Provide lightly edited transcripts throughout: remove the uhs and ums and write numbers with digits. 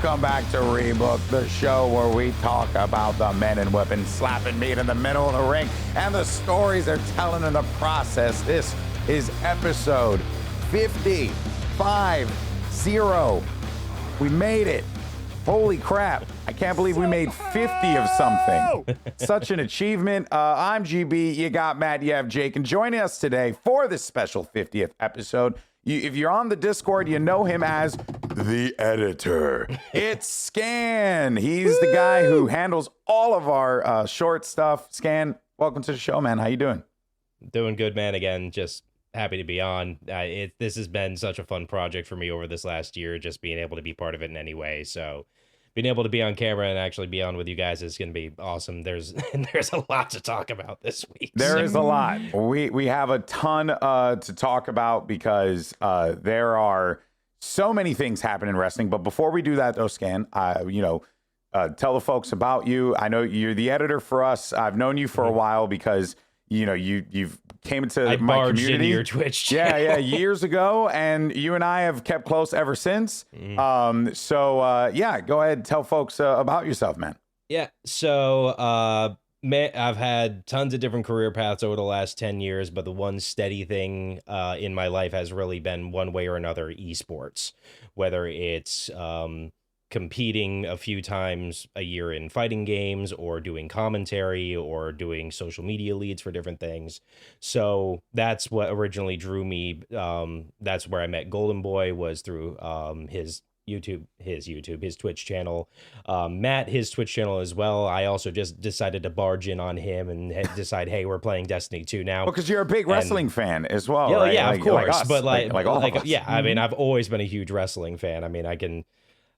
Welcome back to Rebooked, the show where we talk about the men and women slapping meat in the middle of the ring and the stories they're telling in the process. This is episode 50. We made it. Holy crap. I can't believe we made 50 of something. Such an achievement. I'm GB. You got Matt, you have Jake. And joining us today for this special 50th episode, if you're on the Discord, you know him as the editor. It's Scan. He's the guy who handles all of our short stuff. Scan, welcome to the show, man. How you doing? Doing good, man. Again, just happy to be on. This has been such a fun project for me over this last year, just being able to be part of it in any way. So being able to be on camera and actually be on with you guys is going to be awesome. There's a lot to talk about this week. There is a lot. We have a ton to talk about because there are so many things happening in wrestling. But before we do that, though, Scan, tell the folks about you. I know you're the editor for us. I've known you for a while because you've came into my community. Into your Twitch channel. Yeah, years ago, and you and I have kept close ever since. Go ahead, tell folks about yourself, man. Yeah, so I've had tons of different career paths over the last 10 years, but the one steady thing in my life has really been one way or another esports, whether it's competing a few times a year in fighting games or doing commentary or doing social media leads for different things. So that's what originally drew me. That's where I met Golden Boy, was through his Twitch channel. Matt, his Twitch channel as well. I also just decided to barge in on him and decide, hey, we're playing Destiny 2 now. Well, because you're a big wrestling fan as well, right? Yeah, of course. Like us, but all of us. Yeah, I mean, I've always been a huge wrestling fan. I mean, I can...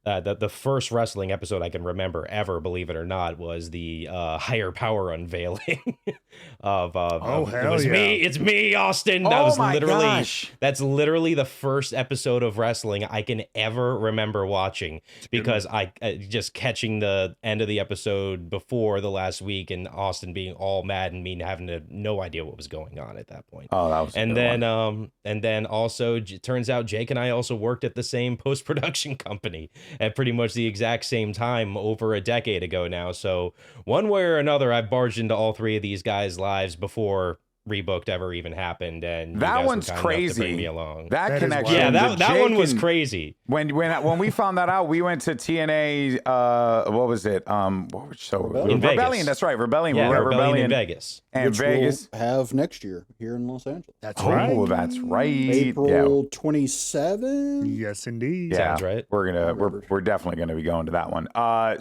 The first wrestling episode I can remember ever, believe it or not, was the higher power unveiling of me. It's me, Austin. That's literally the first episode of wrestling I can ever remember watching, because I just catching the end of the episode before the last week and Austin being all mad and me having no idea what was going on at that point. Oh, that was and then also it turns out Jake and I also worked at the same post-production company at pretty much the exact same time over a decade ago now. So one way or another, I've barged into all three of these guys' lives before Rebooked ever even happened, and that one's crazy. To bring me along. That connection, yeah, that one was crazy. When we found that out, we went to TNA. What was it? Rebellion. Vegas. That's right, Rebellion. Yeah, we were Rebellion in Vegas, and Vegas we'll have next year here in Los Angeles. That's right. Oh, that's right. April 27. Yes, indeed. Yeah, sounds right. We're definitely gonna be going to that one.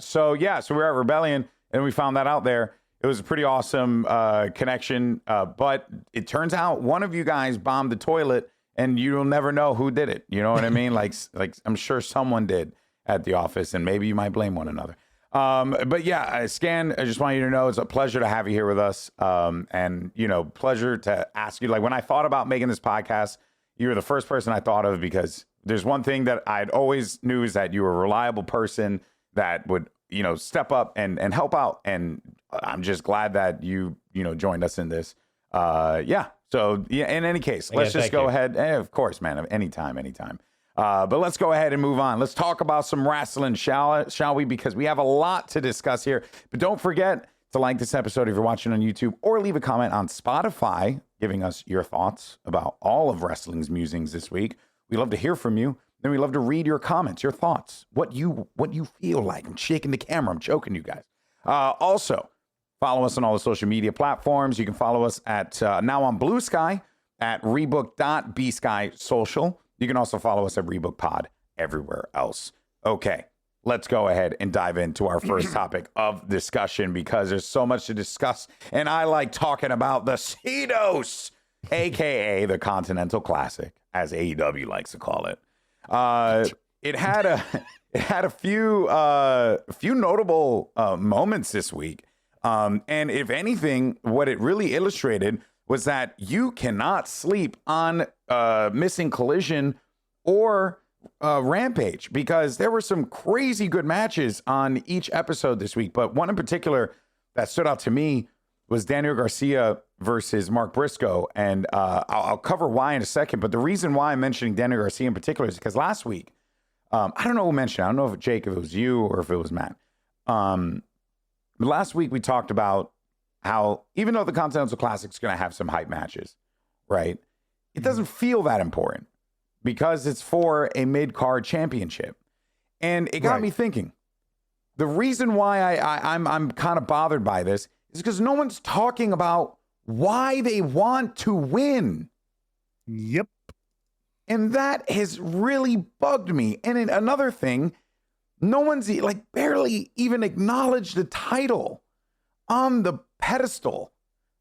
So we're at Rebellion, and we found that out there. It was a pretty awesome connection, but it turns out one of you guys bombed the toilet, and you'll never know who did it. You know what I mean? like I'm sure someone did at the office, and maybe you might blame one another. But yeah, Scan, I just want you to know it's a pleasure to have you here with us, and pleasure to ask you. Like, when I thought about making this podcast, you were the first person I thought of, because there's one thing that I'd always knew, is that you were a reliable person that would step up and help out, and I'm just glad that you joined us in this. So in any case, let's just go ahead. Of course, man, anytime. But let's go ahead and move on. Let's talk about some wrestling, shall we? Because we have a lot to discuss here. But don't forget to like this episode if you're watching on YouTube, or leave a comment on Spotify giving us your thoughts about all of wrestling's musings this week. We love to hear from you. Then we love to read your comments, your thoughts, what you feel like. I'm shaking the camera. I'm choking you guys. Also, follow us on all the social media platforms. You can follow us at now on Blue Sky at rebook.bskysocial. You can also follow us at Rebook Pod everywhere else. Okay, let's go ahead and dive into our first topic of discussion, because there's so much to discuss, and I like talking about the CEDOS, aka the Continental Classic, as AEW likes to call it. It had a few notable moments this week. And if anything, what it really illustrated was that you cannot sleep on Missing Collision or Rampage, because there were some crazy good matches on each episode this week. But one in particular that stood out to me was Daniel Garcia versus Mark Briscoe. And I'll cover why in a second. But the reason why I'm mentioning Daniel Garcia in particular is because last week, I don't know who mentioned it. I don't know if Jake, if it was you or if it was Matt. Last week we talked about how even though the Continental Classic is going to have some hype matches, right? It doesn't feel that important because it's for a mid-card championship. And it got me thinking. The reason why I'm kind of bothered by this is because no one's talking about why they want to win. Yep. And that has really bugged me. And then another thing, no one's like barely even acknowledged the title on the pedestal.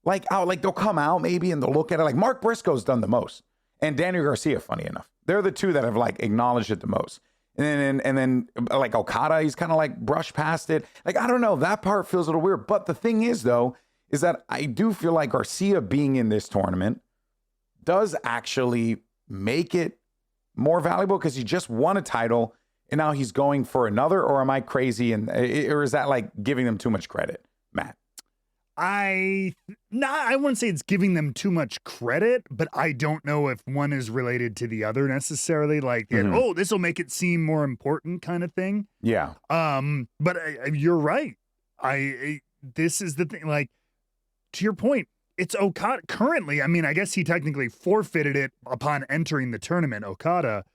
Like they'll come out maybe and they'll look at it. Like Mark Briscoe's done the most, and Daniel Garcia, funny enough, they're the two that have like acknowledged it the most. And then like Okada, he's kind of like brushed past it. Like, I don't know, that part feels a little weird. But the thing is, though, is that I do feel like Garcia being in this tournament does actually make it more valuable because he just won a title and now he's going for another. Or am I crazy? Or is that like giving them too much credit, Matt? I wouldn't say it's giving them too much credit, but I don't know if one is related to the other necessarily. Like, oh, this will make it seem more important, kind of thing. Yeah. But you're right. This is the thing. Like, to your point, it's Okada currently. I mean, I guess he technically forfeited it upon entering the tournament, Okada,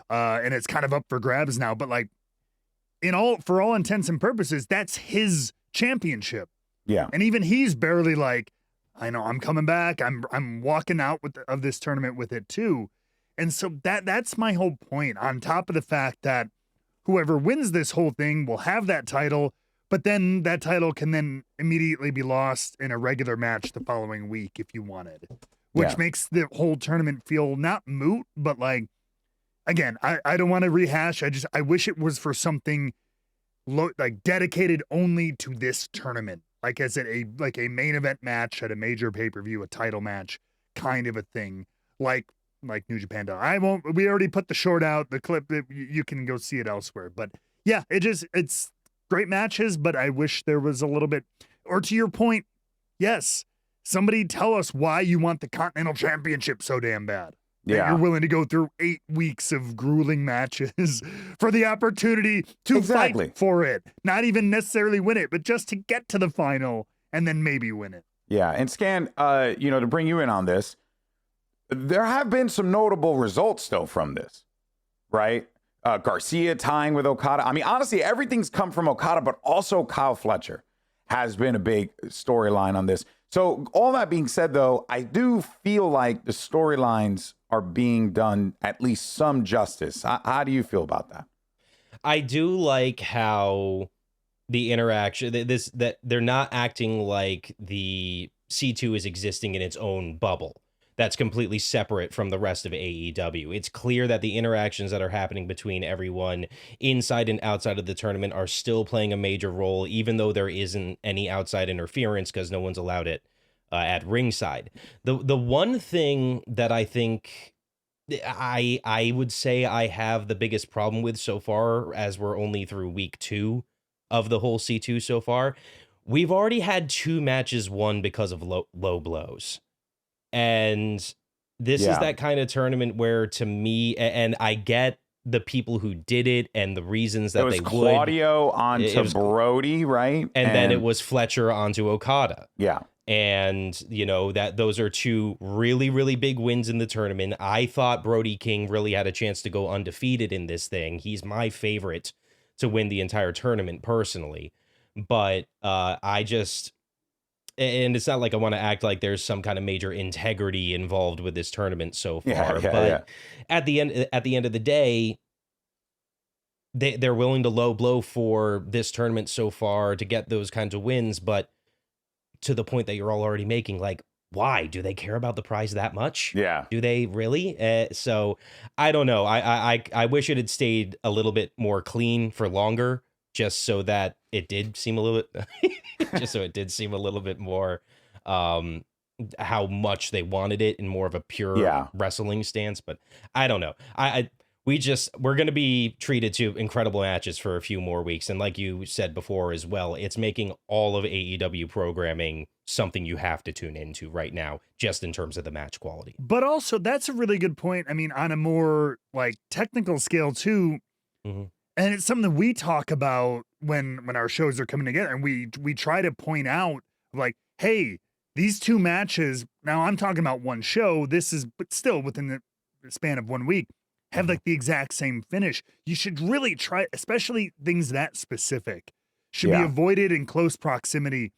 and it's kind of up for grabs now. But like, for all intents and purposes, that's his championship. Yeah. And even he's barely like, I know I'm coming back. I'm walking out of this tournament with it too. And so that's my whole point, on top of the fact that whoever wins this whole thing will have that title, but then that title can then immediately be lost in a regular match the following week if you wanted, which makes the whole tournament feel not moot, but like, again, I don't want to rehash. I wish it was for something like dedicated only to this tournament. Like as a main event match at a major pay-per-view, a title match kind of a thing, like New Japan does. We already put the short out, the clip, you can go see it elsewhere. But yeah, it's great matches, but I wish there was a little bit, or to your point, yes, somebody tell us why you want the Continental Championship so damn bad. Yeah. You're willing to go through 8 weeks of grueling matches for the opportunity to fight for it. Not even necessarily win it, but just to get to the final and then maybe win it. Yeah. And Scan, to bring you in on this, there have been some notable results though from this, right? Garcia tying with Okada. I mean, honestly, everything's come from Okada, but also Kyle Fletcher has been a big storyline on this. So all that being said, though, I do feel like the storylines are being done at least some justice. How do you feel about that? I do like how the interaction, that they're not acting like the C2 is existing in its own bubble that's completely separate from the rest of AEW. It's clear that the interactions that are happening between everyone inside and outside of the tournament are still playing a major role, even though there isn't any outside interference because no one's allowed it at ringside. The one thing that I think I would say I have the biggest problem with so far, as we're only through week 2 of the whole C2 so far, we've already had 2 matches won because of low blows. And this is that kind of tournament where, to me, and I get the people who did it and the reasons that they would. Claudio onto Brody, right? And then it was Fletcher onto Okada. Yeah. And, that those are 2 really, really big wins in the tournament. I thought Brody King really had a chance to go undefeated in this thing. He's my favorite to win the entire tournament personally. But and it's not like I want to act like there's some kind of major integrity involved with this tournament so far. But at the end of the day, they're willing to low blow for this tournament so far to get those kinds of wins. But to the point that you're all already making, like, why do they care about the prize that much? Yeah. Do they really? So I don't know. I wish it had stayed a little bit more clean for longer, just so that it did seem a little bit more how much they wanted it in more of a pure wrestling stance. But I don't know. We're going to be treated to incredible matches for a few more weeks. And like you said before as well, it's making all of AEW programming something you have to tune into right now, just in terms of the match quality. But also, that's a really good point. I mean, on a more like technical scale too, And it's something that we talk about when our shows are coming together, and we try to point out, like, hey, these two matches, now I'm talking about one show, but still within the span of 1 week, have like the exact same finish. You should really try, especially things that specific, should be avoided in close proximity.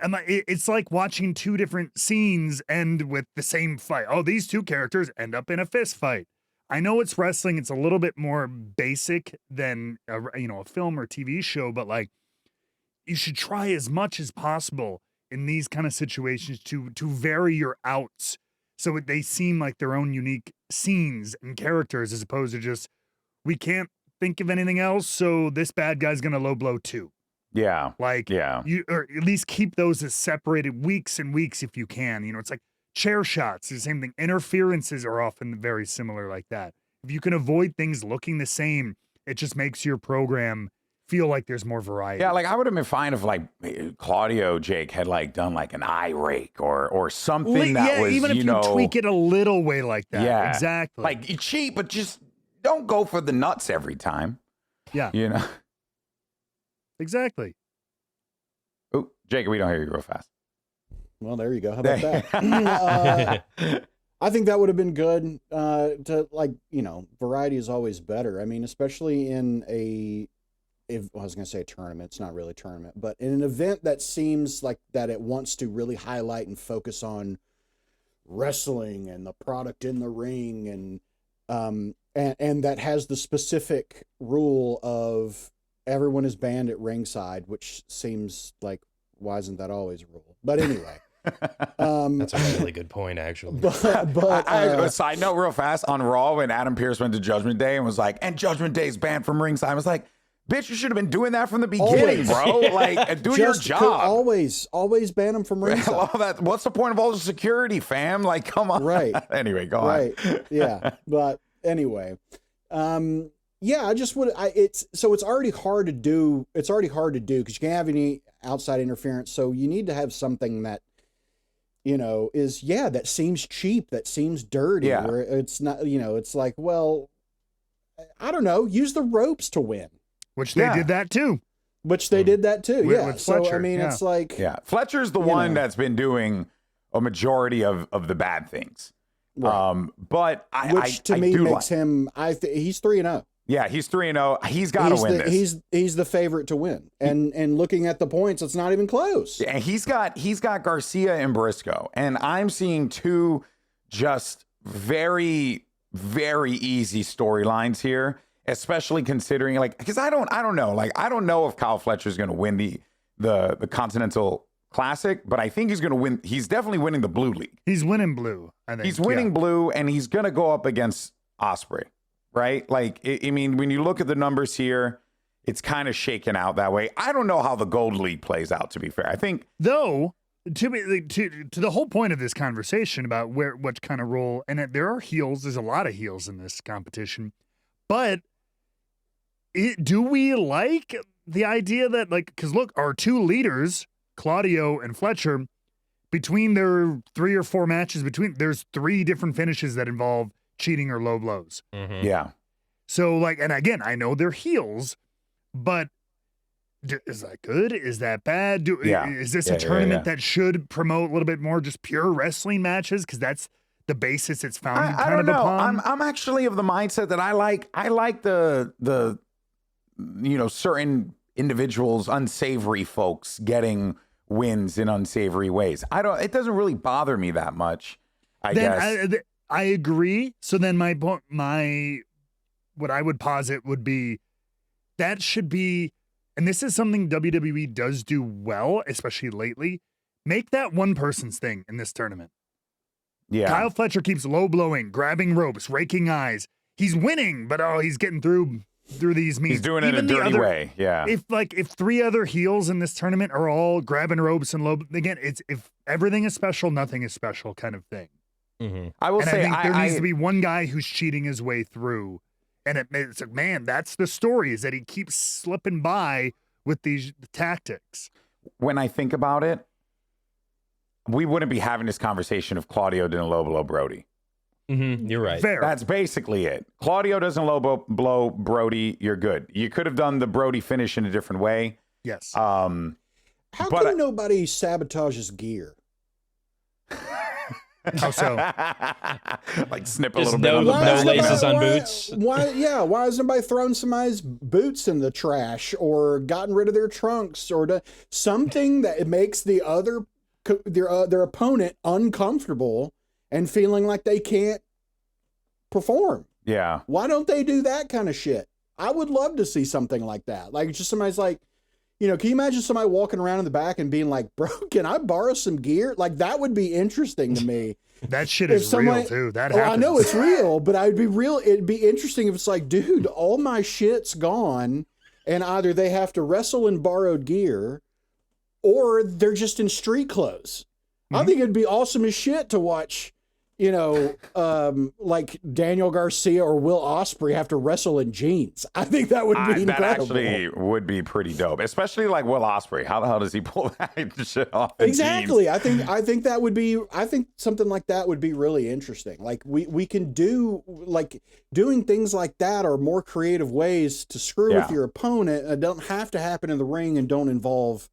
And it's like watching two different scenes end with the same fight. Oh, these two characters end up in a fist fight. I know it's wrestling. It's a little bit more basic than a film or TV show, but like, you should try as much as possible in these kind of situations to vary your outs so they seem like their own unique scenes and characters, as opposed to just, we can't think of anything else, so this bad guy's gonna low blow too. Yeah. Like, you, or at least keep those as separated weeks and weeks if you can. It's like chair shots, the same thing. Interferences are often very similar like that. If you can avoid things looking the same, it just makes your program feel like there's more variety. Yeah, like I would have been fine if like Claudio Jake had like done like an eye rake or something that was, even if you tweak it a little way like that. Yeah, exactly. Like you cheat, but just don't go for the nuts every time. Yeah, exactly. Oh, Jake, we don't hear you real fast. Well, there you go. How about that? I think that would have been good. To like, variety is always better. I mean, especially in I was going to say a tournament. It's not really a tournament, but in an event that seems like that it wants to really highlight and focus on wrestling and the product in the ring, and that has the specific rule of everyone is banned at ringside, which seems like, why isn't that always a rule? But anyway. That's a really good point, actually. But a side note real fast on Raw, when Adam Pearce went to Judgment Day and was like, and Judgment Day's banned from ringside. I was like, bitch, you should have been doing that from the beginning, bro. Like, do your job. Always ban them from ringside. What's the point of all the security, fam? Like, come on. Right. Anyway, go on. Right. Yeah. But anyway, I just would. It's already hard to do. It's already hard to do because you can't have any outside interference. So you need to have something that, that seems cheap, that seems dirty. Yeah. Where it's not. It's like, well, I don't know. Use the ropes to win. Which they did that too. With Fletcher, so, I mean, it's like... Yeah, Fletcher's the one that's been doing a majority of the bad things. Right. But Which to me makes him... he's 3-0. Yeah, he's 3-0. He's got to win this. He's the favorite to win. And looking at the points, it's not even close. And he's got Garcia and Briscoe. And I'm seeing two just very, very easy storylines here. Especially considering, like, because I don't know, like, I don't know if Kyle Fletcher is going to win the Continental Classic, but I think he's going to win. He's definitely winning the Blue League. He's winning blue. I think he's winning blue, and he's going to go up against Ospreay, right? Like, I mean, when you look at the numbers here, it's kind of shaken out that way. I don't know how the Gold League plays out. To be fair, I think though. To the whole point of this conversation about what kind of role, and there are heels. There's a lot of heels in this competition, but. Do we like the idea that, like, because look, our two leaders, Claudio and Fletcher, between their 3 or 4 matches, there's 3 different finishes that involve cheating or low blows. Mm-hmm. Yeah. So, like, and again, I know they're heels, but is that good? Is that bad? Is this a tournament that should promote a little bit more just pure wrestling matches? Because that's the basis it's founded I don't know. upon. I'm actually of the mindset that I like the certain individuals, unsavory folks getting wins in unsavory ways. It doesn't really bother me that much, I guess. I agree. So then what I would posit would be that should be, and this is something WWE does do well, especially lately, make that one person's thing in this tournament. Yeah. Kyle Fletcher keeps low blowing, grabbing ropes, raking eyes. He's winning, but he's getting through these means. He's doing it in a dirty way. Yeah. If 3 other heels in this tournament are all grabbing ropes and low, again, it's if everything is special, nothing is special kind of thing. Mm-hmm. I will say I think there needs to be one guy who's cheating his way through, and it's like, man, that's the story, is that he keeps slipping by with these tactics. When I think about it, we wouldn't be having this conversation if Claudio didn't low blow Brody. You're right. Fair. That's basically it. Claudio doesn't blow Brody. You're good. You could have done the Brody finish in a different way. Yes. How come nobody sabotages gear? How so? Like snip a Just little bit on the no back. laces on boots. Why is somebody throwing somebody's boots in the trash or gotten rid of their trunks or something that makes their opponent uncomfortable and feeling like they can't perform? Yeah. Why don't they do that kind of shit? I would love to see something like that. Like just somebody's like, can you imagine somebody walking around in the back and being like, bro, can I borrow some gear? Like, that would be interesting to me. That shit is real, too. That happens. I know it's real, but it'd be interesting if it's like, dude, all my shit's gone, and either they have to wrestle in borrowed gear, or they're just in street clothes. I think it'd be awesome as shit to watch, like Daniel Garcia or Will Ospreay have to wrestle in jeans. I think that would be incredible. That actually would be pretty dope, especially like Will Ospreay. How the hell does he pull that shit off? Exactly. Jeans? I think that would be. I think something like that would be really interesting. Like we can do like doing things like that are more creative ways to screw with your opponent. And don't have to happen in the ring and don't involve.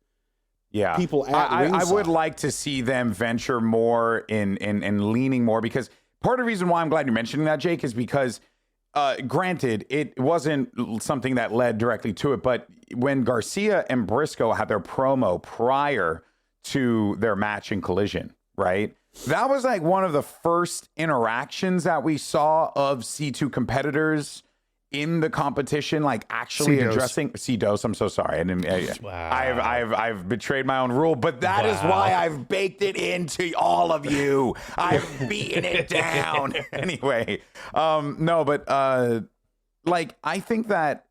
Yeah, people at I would like to see them venture more in leaning more, because part of the reason why I'm glad you're mentioning that, Jake, is because granted, it wasn't something that led directly to it, but when Garcia and Briscoe had their promo prior to their match in Collision, right? That was like one of the first interactions that we saw of C2 competitors in the competition, like actually addressing C-Dose. I'm so sorry. I've betrayed my own rule, but that is why I've baked it into all of you. I've beaten it down. Anyway, no, but like I think that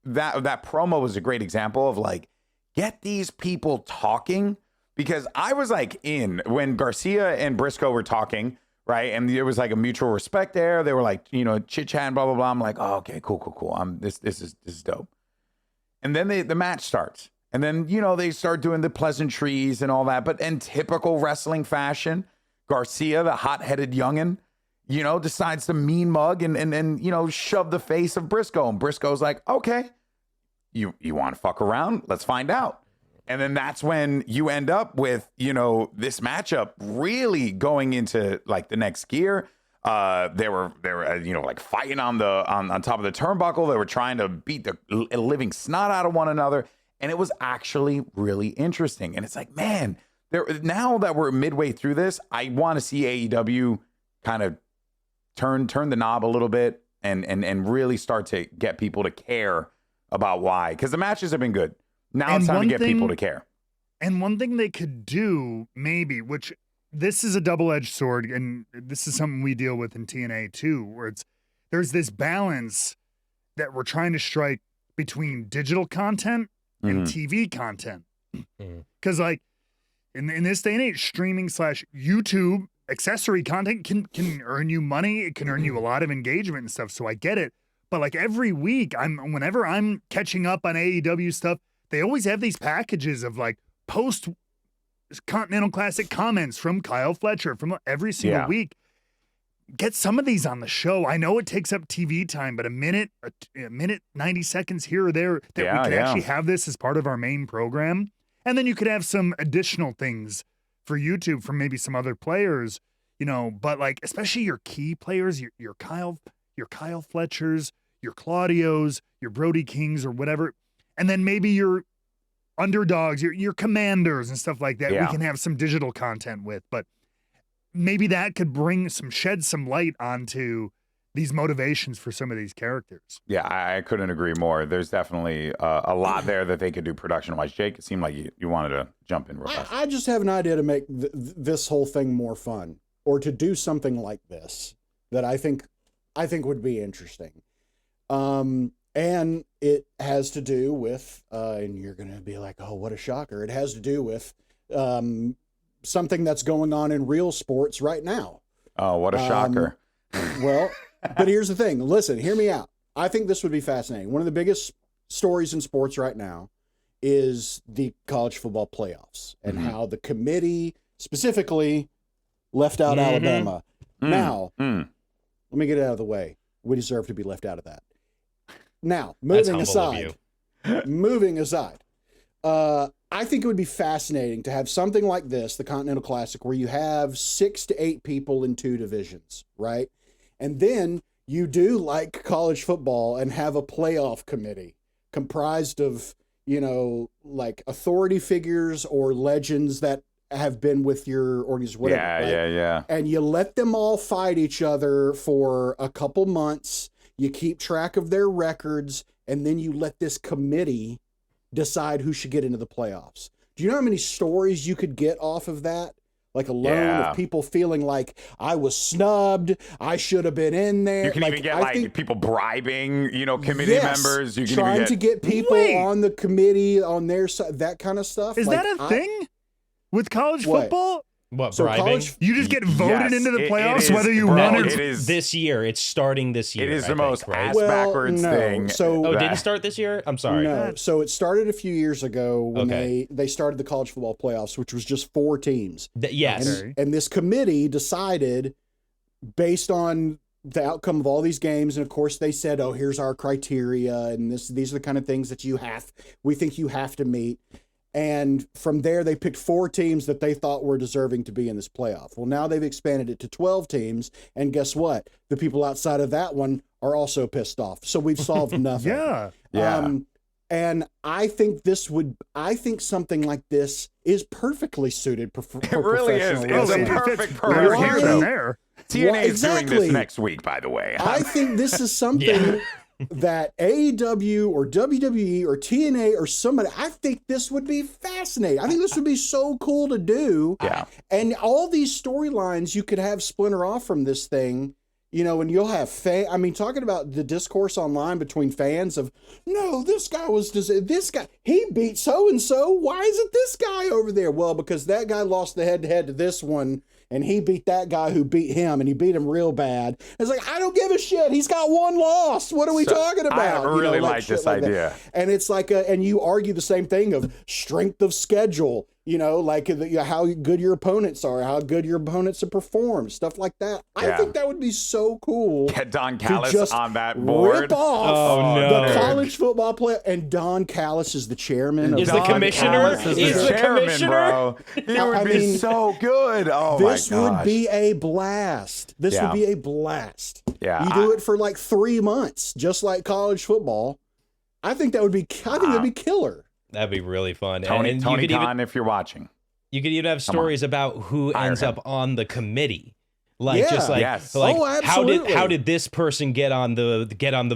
promo was a great example of like, get these people talking, because I was like when Garcia and Briscoe were talking. Right. And there was like a mutual respect there. They were like, chit chat, blah, blah, blah. I'm like, oh, okay, cool. This is dope. And then the match starts. And then, they start doing the pleasantries and all that. But in typical wrestling fashion, Garcia, the hot-headed youngin', decides to mean mug and shove the face of Briscoe. And Briscoe's like, okay, you want to fuck around? Let's find out. And then that's when you end up with, this matchup really going into like the next gear. They were like fighting on top of the turnbuckle. They were trying to beat the living snot out of one another. And it was actually really interesting. And it's like, man, now that we're midway through this, I want to see AEW kind of turn the knob a little bit and really start to get people to care about why. Because the matches have been good. Now it's time to get people to care. And one thing they could do, maybe, which this is a double-edged sword, and this is something we deal with in TNA too, where there's this balance that we're trying to strike between digital content and TV content. Because like in this day and age, streaming / YouTube accessory content can earn you money. It can earn you a lot of engagement and stuff. So I get it. But like every week, whenever I'm catching up on AEW stuff, they always have these packages of like post Continental Classic comments from Kyle Fletcher from every single week. Get some of these on the show. I know it takes up TV time, but a minute, 90 seconds here or there that we could actually have this as part of our main program. And then you could have some additional things for YouTube from maybe some other players, but like, especially your key players, your Kyle Fletchers, your Claudios, your Brody Kings or whatever. And then maybe your underdogs, your commanders and stuff like that, we can have some digital content with. But maybe that could shed some light onto these motivations for some of these characters. Yeah, I couldn't agree more. There's definitely a lot there that they could do production-wise. Jake, it seemed like you wanted to jump in real fast. I just have an idea to make this whole thing more fun, or to do something like this that I think would be interesting. And it has to do with, and you're going to be like, oh, what a shocker. It has to do with something that's going on in real sports right now. Oh, what a shocker. Well, but here's the thing. Listen, hear me out. I think this would be fascinating. One of the biggest stories in sports right now is the college football playoffs and how the committee specifically left out Alabama. Now, let me get it out of the way. We deserve to be left out of that. Now, moving aside, I think it would be fascinating to have something like this, the Continental Classic, where you have 6 to 8 people in 2 divisions, right? And then you do like college football and have a playoff committee comprised of, like authority figures or legends that have been with your organization, whatever. Yeah. And you let them all fight each other for a couple months. You keep track of their records, and then you let this committee decide who should get into the playoffs. Do you know how many stories you could get off of that? Like alone of people feeling like I was snubbed, I should have been in there. You can even get people bribing, committee members. You can trying to get people on the committee on their side, that kind of stuff. Is that a thing with college football? What, so bribing? You just get voted into the playoffs, whether you won or not. This year. It's starting this year. It is I the think, most right? ass-backwards thing. So, it didn't start this year? I'm sorry. No. So it started a few years ago when they started the college football playoffs, which was just 4 teams. Yes. And this committee decided, based on the outcome of all these games, and of course they said, oh, here's our criteria, and these are the kind of things that we think you have to meet. And from there, they picked 4 teams that they thought were deserving to be in this playoff. Well, now they've expanded it to 12 teams. And guess what? The people outside of that one are also pissed off. So we've solved nothing. Yeah. And I think something like this is perfectly suited for it really is. professional It's wrestling. a perfect program. there. TNA is doing this next week, by the way. I think this is something that AEW or WWE or TNA or somebody, I think this would be fascinating. I think this would be so cool to do. Yeah. And all these storylines you could have splinter off from this thing, and you'll have talking about the discourse online between fans of, no, this guy, he beat so-and-so. Why isn't this guy over there? Well, because that guy lost the head-to-head to this one, and he beat that guy who beat him, and he beat him real bad. It's like, I don't give a shit. He's got 1 loss. What are we talking about? I really like this idea. And it's like, and you argue the same thing of strength of schedule, how good your opponents are, how good your opponents have performed, stuff like that. I think that would be so cool. Get Don Callis on that board. Rip off the college football player, and Don Callis is the chairman. Is the commissioner? Is the commissioner, bro. He would be so good. Oh my gosh. This would be a blast. Would be a blast. Yeah. You do it for like 3 months, just like college football. I think that'd be killer. That'd be really fun. Tony Khan, if you're watching. You could even have stories about who ends up on the committee. How did this person get on the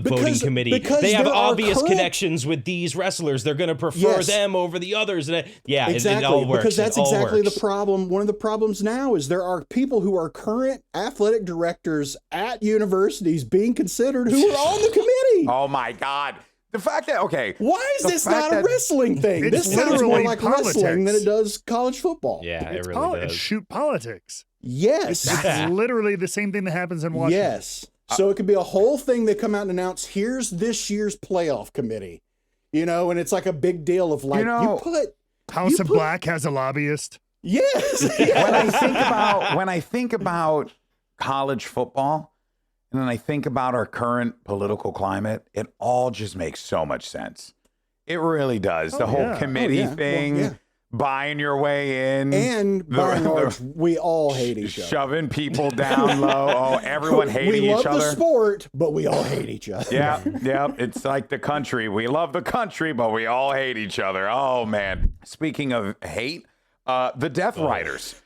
voting committee? They have obvious connections with these wrestlers. They're going to prefer them over the others. And exactly. it all works. Because that's exactly the problem. One of the problems now is there are people who are current athletic directors at universities being considered who are on the committee. Oh my God. The fact that, why is this not a wrestling thing? This sounds more like wrestling than it does college football. Yeah, it really does. Shoot politics. Yes. It's literally the same thing that happens in Washington. Yes. So it could be a whole thing. They come out and announce, here's this year's playoff committee. And it's like a big deal of like, House of Black has a lobbyist. Yes. When I think about college football, and then I think about our current political climate, it all just makes so much sense. It really does. The whole committee thing, buying your way in. And by and large, we all hate each other. Shoving people down low. Everyone hating each other. We love the sport, but we all hate each other. Yeah. It's like the country. We love the country, but we all hate each other. Oh, man. Speaking of hate, the Death Riders.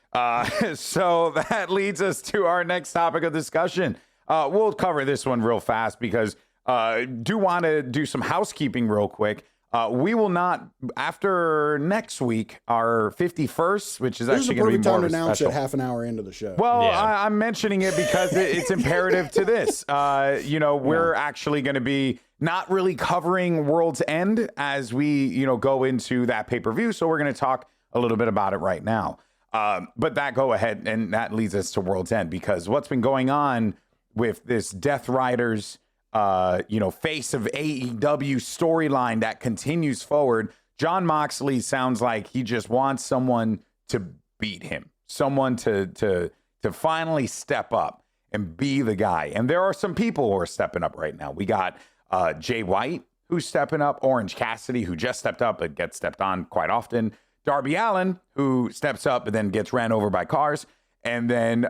So that leads us to our next topic of discussion. We'll cover this one real fast because do want to do some housekeeping real quick. We will not, after next week, our 51st, which is actually going to be more of a special. This is a perfect time to announce it half an hour into the show. Well, I'm mentioning it because it's imperative to this. We're actually going to be not really covering World's End as we, go into that pay-per-view. So we're going to talk a little bit about it right now. But go ahead, and that leads us to World's End because what's been going on with this Death Riders, face of AEW storyline that continues forward. Jon Moxley sounds like he just wants someone to beat him, someone to finally step up. and be the guy. And there are some people who are stepping up right now. We got Jay White, who's stepping up, Orange Cassidy, who just stepped up but gets stepped on quite often, Darby Allin, who steps up and then gets ran over by cars. And then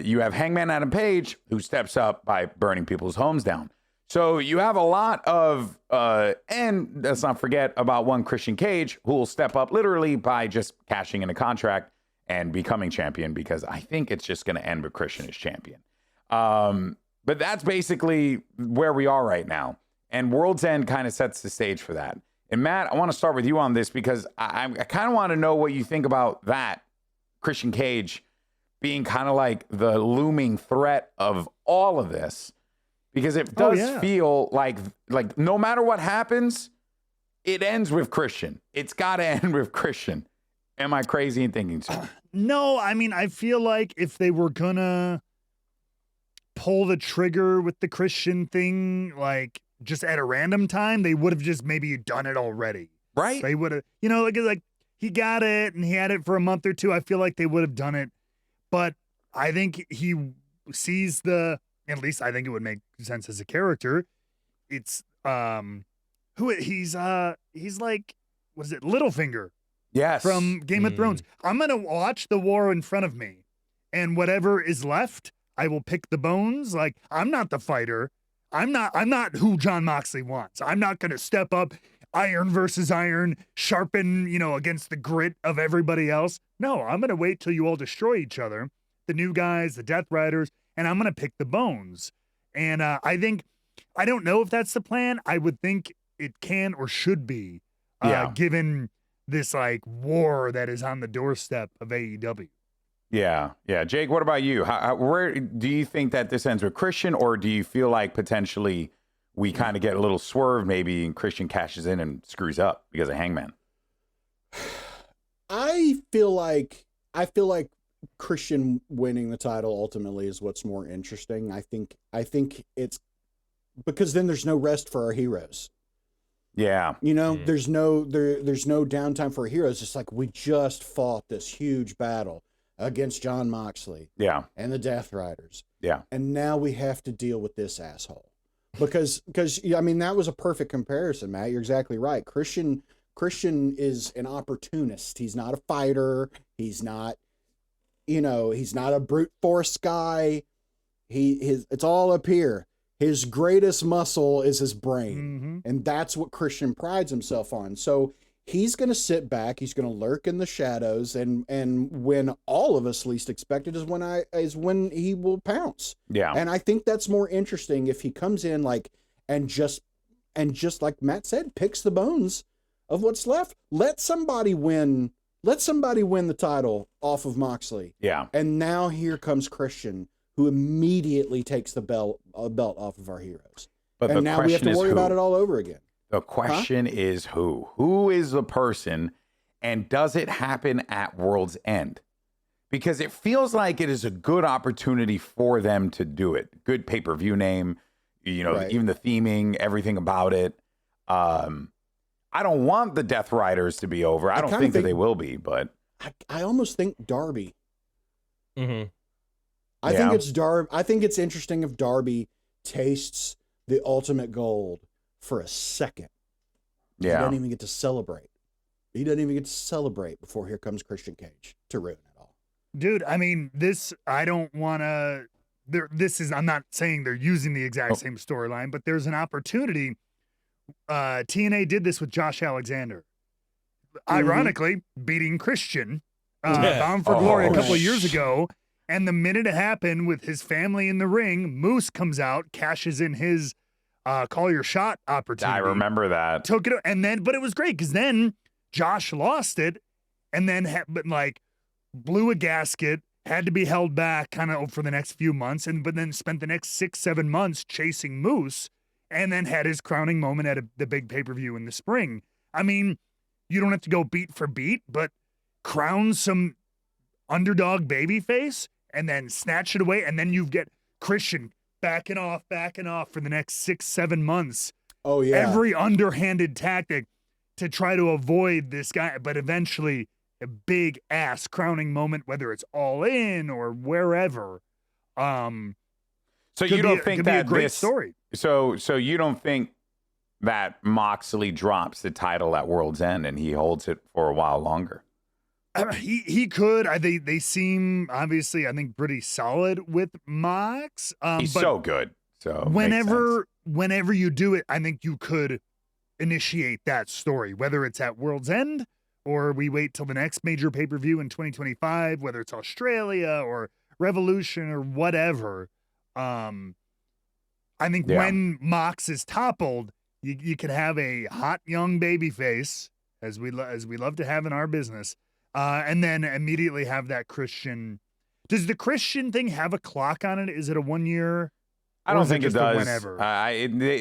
you have Hangman Adam Page, who steps up by burning people's homes down. So you have a lot of, and let's not forget about one Christian Cage, who will step up literally by just cashing in a contract and becoming champion, because I think it's just going to end with Christian as champion. But that's basically where we are right now. And World's End kind of sets the stage for that. And Matt, I want to start with you on this because I kind of want to know what you think about that, Christian Cage being kind of like the looming threat of all of this, because it does feel like no matter what happens, it ends with Christian. It's got to end with Christian. Am I crazy in thinking so? No, I mean, I feel like if they were gonna pull the trigger with the Christian thing, like just at a random time, they would have just maybe done it already. Right. They would have, like he got it and he had it for a month or two. I feel like they would have done it. But I think he sees at least I think it would make sense as a character. It's he's like, what is it, Littlefinger? Yes. From Game of Thrones. I'm gonna watch the war in front of me, and whatever is left, I will pick the bones. Like, I'm not the fighter. I'm not who Jon Moxley wants. I'm not gonna step up, iron versus iron, sharpen, against the grit of everybody else. No, I'm gonna wait till you all destroy each other, the new guys, the Death Riders, and I'm gonna pick the bones. And I don't know if that's the plan. I would think it can or should be, given this like war that is on the doorstep of AEW. Yeah. Jake, what about you? Where do you think that this ends with Christian, or do you feel like potentially we kind of get a little swerve maybe and Christian cashes in and screws up because of Hangman? I feel like Christian winning the title ultimately is what's more interesting. I think it's because then there's no rest for our heroes. Yeah. There's no downtime for our heroes. It's like we just fought this huge battle against Jon Moxley. Yeah. And the Death Riders. Yeah. And now we have to deal with this asshole. Because I mean, that was a perfect comparison, Matt. You're exactly right. Christian is an opportunist. He's not a fighter. He's not a brute force guy. It's all up here. His greatest muscle is his brain. And that's what Christian prides himself on. So he's going to sit back. He's going to lurk in the shadows. And when all of us least expect it is when he will pounce. Yeah. And I think that's more interesting if he comes in and just like Matt said, picks the bones of what's left. Let somebody win the title off of Moxley. Yeah. And now here comes Christian, who immediately takes the belt off of our heroes. But and now we have to worry about it all over again. The question is who? Who is the person, and does it happen at World's End? Because it feels like it is a good opportunity for them to do it. Good pay-per-view name, right. Even the theming, everything about it. I don't want the Death Riders to be over. I don't think that they will be, but I almost think Darby. Mm-hmm. I think it's Darby. I think it's interesting if Darby tastes the ultimate gold for a second. Yeah. He doesn't even get to celebrate. He doesn't even get to celebrate before here comes Christian Cage to ruin it all. Dude, I mean, I don't want to. I'm not saying they're using the exact same storyline, but there's an opportunity. TNA did this with Josh Alexander. Ironically, beating Christian, Bound for Glory a couple of years ago. And the minute it happened with his family in the ring, Moose comes out, cashes in his call your shot opportunity. I remember that. Took it, but it was great because then Josh lost it, and then blew a gasket, had to be held back kind of for the next few months, but then spent the next 6-7 months chasing Moose, and then had his crowning moment at the big pay-per-view in the spring. I mean, you don't have to go beat for beat, but crown some underdog babyface and then snatch it away, and then you get Christian backing off for the next 6-7 months. Oh, yeah. Every underhanded tactic to try to avoid this guy, but eventually a big ass crowning moment, whether it's All In or wherever. So Could you be don't a- think could be a that great this story? So you don't think that Moxley drops the title at World's End and he holds it for a while longer? He could. They seem obviously, I think, pretty solid with Mox. He's but so good. So it makes sense. whenever you do it, I think you could initiate that story, whether it's at World's End or we wait till the next major pay-per-view in 2025, whether it's Australia or Revolution or whatever. I think when Mox is toppled, you can have a hot young baby face, as we love to have in our business, and then immediately have that Christian. Does the Christian thing have a clock on it? Is it a 1 year? I don't think it just a does. whenever?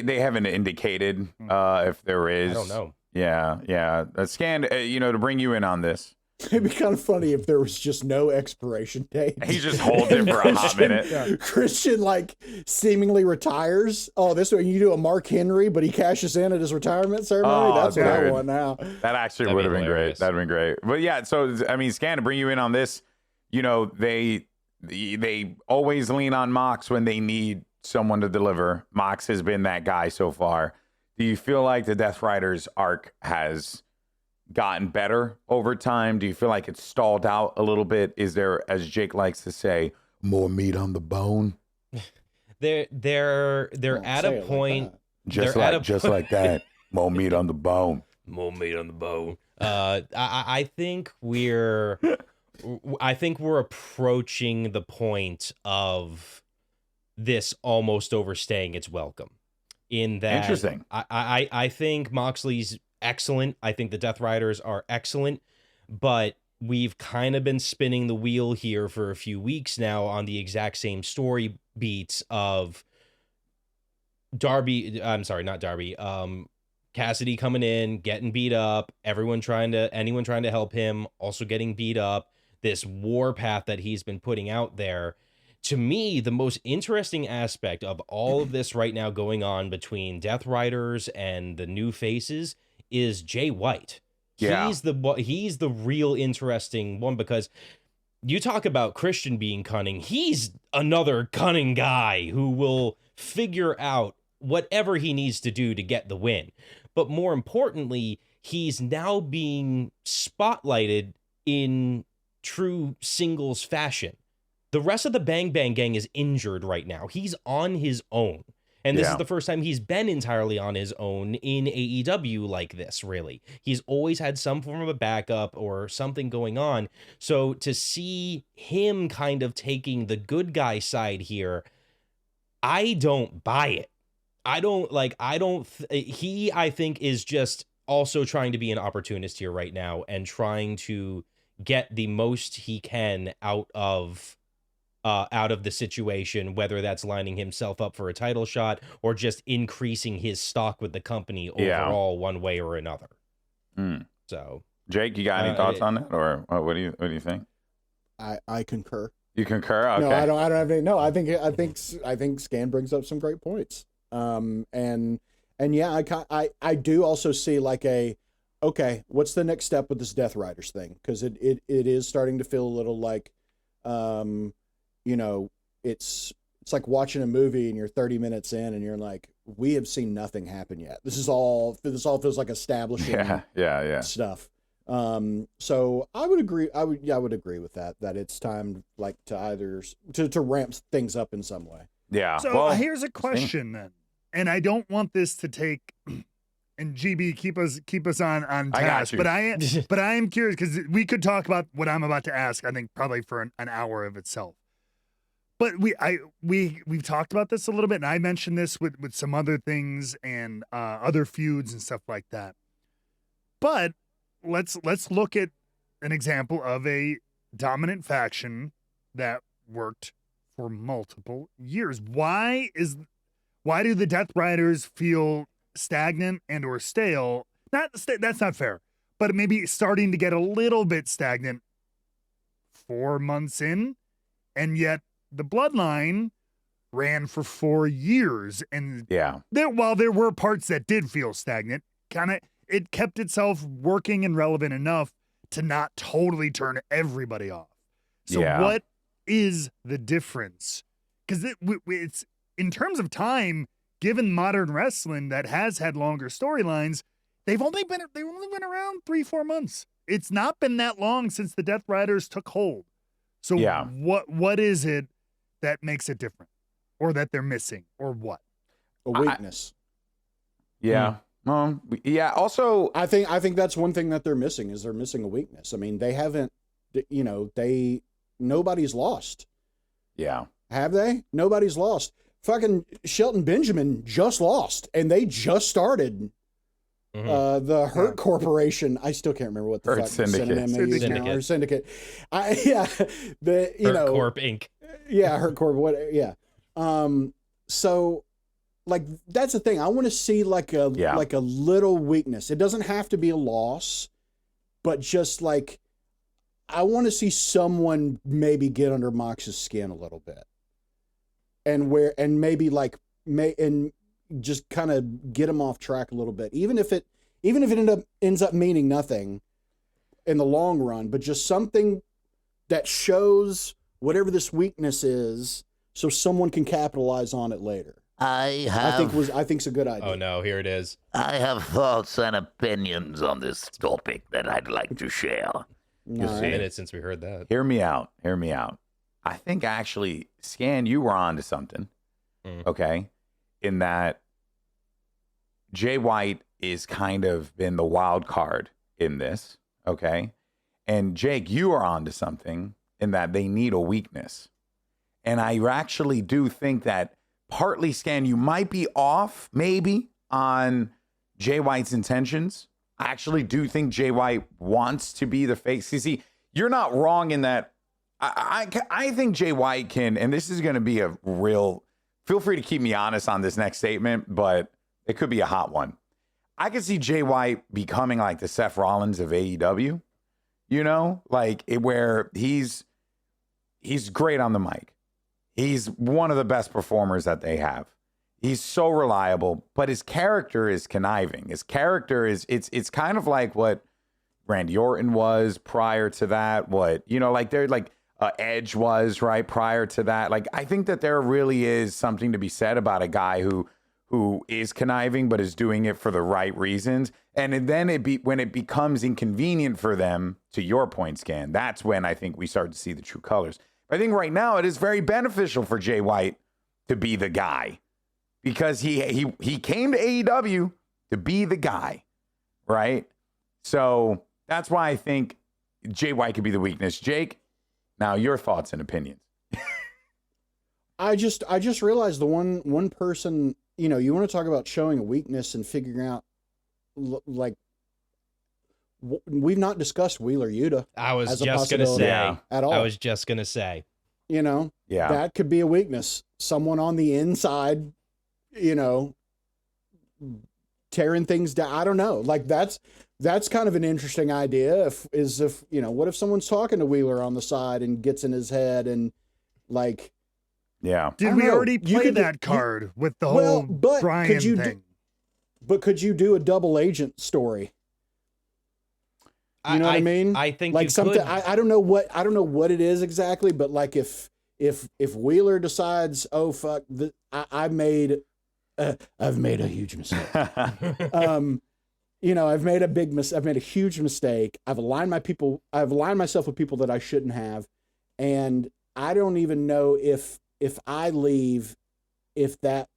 They haven't indicated if there is. I don't know. Yeah. Scan, to bring you in on this. It'd be kind of funny if there was just no expiration date. He just holds it for a hot minute. Christian seemingly retires. Oh, this way you do a Mark Henry, but he cashes in at his retirement ceremony. That's what I want now. That actually would have been great. That'd been great. But yeah, so I mean, Scan, to bring you in on this, they always lean on Mox when they need someone to deliver. Mox has been that guy so far. Do you feel like the Death Riders arc has gotten better over time? Do you feel like it's stalled out a little bit? Is there, as Jake likes to say, more meat on the bone? They're at a point. Just like that. More meat on the bone. More meat on the bone. I think we're approaching the point of this almost overstaying its welcome. In that, interesting. I think Moxley's excellent. I think the Death Riders are excellent, but we've kind of been spinning the wheel here for a few weeks now on the exact same story beats of Darby. I'm sorry, not Darby. Cassidy coming in, getting beat up, anyone trying to help him, also getting beat up. This warpath that he's been putting out there. To me, the most interesting aspect of all of this right now going on between Death Riders and the new faces is Jay White. Yeah. He's the real interesting one, because you talk about Christian being cunning. He's another cunning guy who will figure out whatever he needs to do to get the win. But more importantly, he's now being spotlighted in true singles fashion. The rest of the Bang Bang Gang is injured right now. He's on his own. And this is the first time he's been entirely on his own in AEW like this, really. He's always had some form of a backup or something going on. So to see him kind of taking the good guy side here, I don't buy it. I think is just also trying to be an opportunist here right now and trying to get the most he can out of the situation, whether that's lining himself up for a title shot or just increasing his stock with the company overall, one way or another. So, Jake, you got any thoughts on that, or what do you think? I concur. You concur? Okay. No, I don't have any. No, I think Scan brings up some great points. And yeah, I do also see okay, what's the next step with this Death Riders thing? Because it is starting to feel a little like, it's like watching a movie and you're 30 minutes in and you're like, we have seen nothing happen yet. This all feels like establishing stuff. So I would agree. I would agree with that it's time to either to ramp things up in some way. Yeah. So here's a question then, and I don't want this to take. And GB, keep us on task. But I am curious, because we could talk about what I'm about to ask, I think probably for an hour of itself. But we've talked about this a little bit, and I mentioned this with some other things and other feuds and stuff like that. But let's look at an example of a dominant faction that worked for multiple years. Why do the Death Riders feel stagnant and or stale? That's not fair, but maybe starting to get a little bit stagnant 4 months in, and yet the Bloodline ran for 4 years, and while there were parts that did feel stagnant, it kept itself working and relevant enough to not totally turn everybody off. So what is the difference? Because in terms of time, given modern wrestling that has had longer storylines, they've only been around 3-4 months. It's not been that long since the Death Riders took hold. So what is it that makes it different, or that they're missing, or what? A weakness. Yeah. Yeah. Also, I think that's one thing that they're missing is they're missing a weakness. I mean, they haven't, nobody's lost. Yeah. Have they? Nobody's lost. Fucking Shelton Benjamin just lost, and they just started the Hurt Corporation. I still can't remember what the Hurt fuck Syndicate. synonym is now. Or Syndicate. Hurt Corp Inc. Yeah, Hurt Corp. What? Yeah. So, like, that's the thing. I want to see like a little weakness. It doesn't have to be a loss, but just like I want to see someone maybe get under Mox's skin a little bit, and just kind of get him off track a little bit, even if it ends up meaning nothing in the long run, but just something that shows whatever this weakness is, so someone can capitalize on it later. I think it's a good idea. Oh no, here it is. I have thoughts and opinions on this topic that I'd like to share. It's a minute since we heard that. Hear me out. I think actually, Scan, you were on to something. Okay. In that Jay White is kind of been the wild card in this. Okay. And Jake, you are on to something in that they need a weakness. And I actually do think that partly, Scan, you might be off maybe on Jay White's intentions. I actually do think Jay White wants to be the face. You see, you're not wrong in that. I think Jay White can, and this is going to be a real, feel free to keep me honest on this next statement, but it could be a hot one. I could see Jay White becoming like the Seth Rollins of AEW, where he's great on the mic. He's one of the best performers that they have. He's so reliable, but his character is conniving. His character is, it's kind of like what Randy Orton was prior to that. Edge was right prior to that. Like, I think that there really is something to be said about a guy who is conniving, but is doing it for the right reasons. And then when it becomes inconvenient for them, to your point, Scan, that's when I think we start to see the true colors. I think right now it is very beneficial for Jay White to be the guy, because he came to AEW to be the guy, right? So that's why I think Jay White could be the weakness. Jake, now your thoughts and opinions. I just realized the one person, you want to talk about showing a weakness and figuring out, like, we've not discussed Wheeler Yuta. I was just going to say at all. I was just going to say, that could be a weakness. Someone on the inside, tearing things down. I don't know. Like, that's kind of an interesting idea. What if someone's talking to Wheeler on the side and gets in his head and like, yeah. Did we already play that card with the whole Brian thing? But could you do a double agent story? You know what I mean? I think like you something. could. I don't know what it is exactly, but like if Wheeler decides, oh fuck, I've made a huge mistake. I've made a huge mistake. I've aligned myself with people that I shouldn't have, and I don't even know if I leave, if that,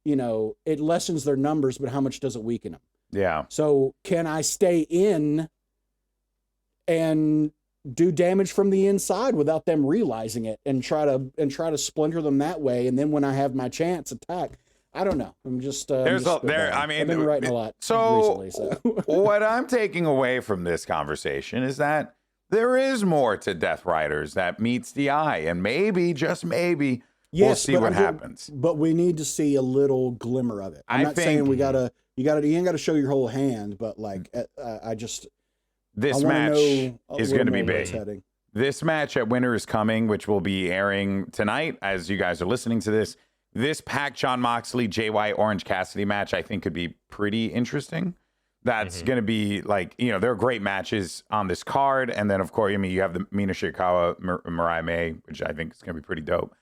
it lessens their numbers, but how much does it weaken them? Yeah. So can I stay in and do damage from the inside without them realizing it, and try to splinter them that way? And then when I have my chance, attack. I don't know. I'm just I've been writing a lot recently. So what I'm taking away from this conversation is that there is more to Death Riders that meets the eye, and maybe, just maybe, we'll see what happens. But we need to see a little glimmer of it. I'm not saying you ain't gotta show your whole hand, but like this match is going to be big. This match at Winter is Coming, which will be airing tonight as you guys are listening to this. This Pac, Jon Moxley, Jay White, Orange Cassidy match, I think, could be pretty interesting. That's going to be like, there are great matches on this card. And then, of course, you have the Mina Shirakawa, Mariah May, which I think is going to be pretty dope.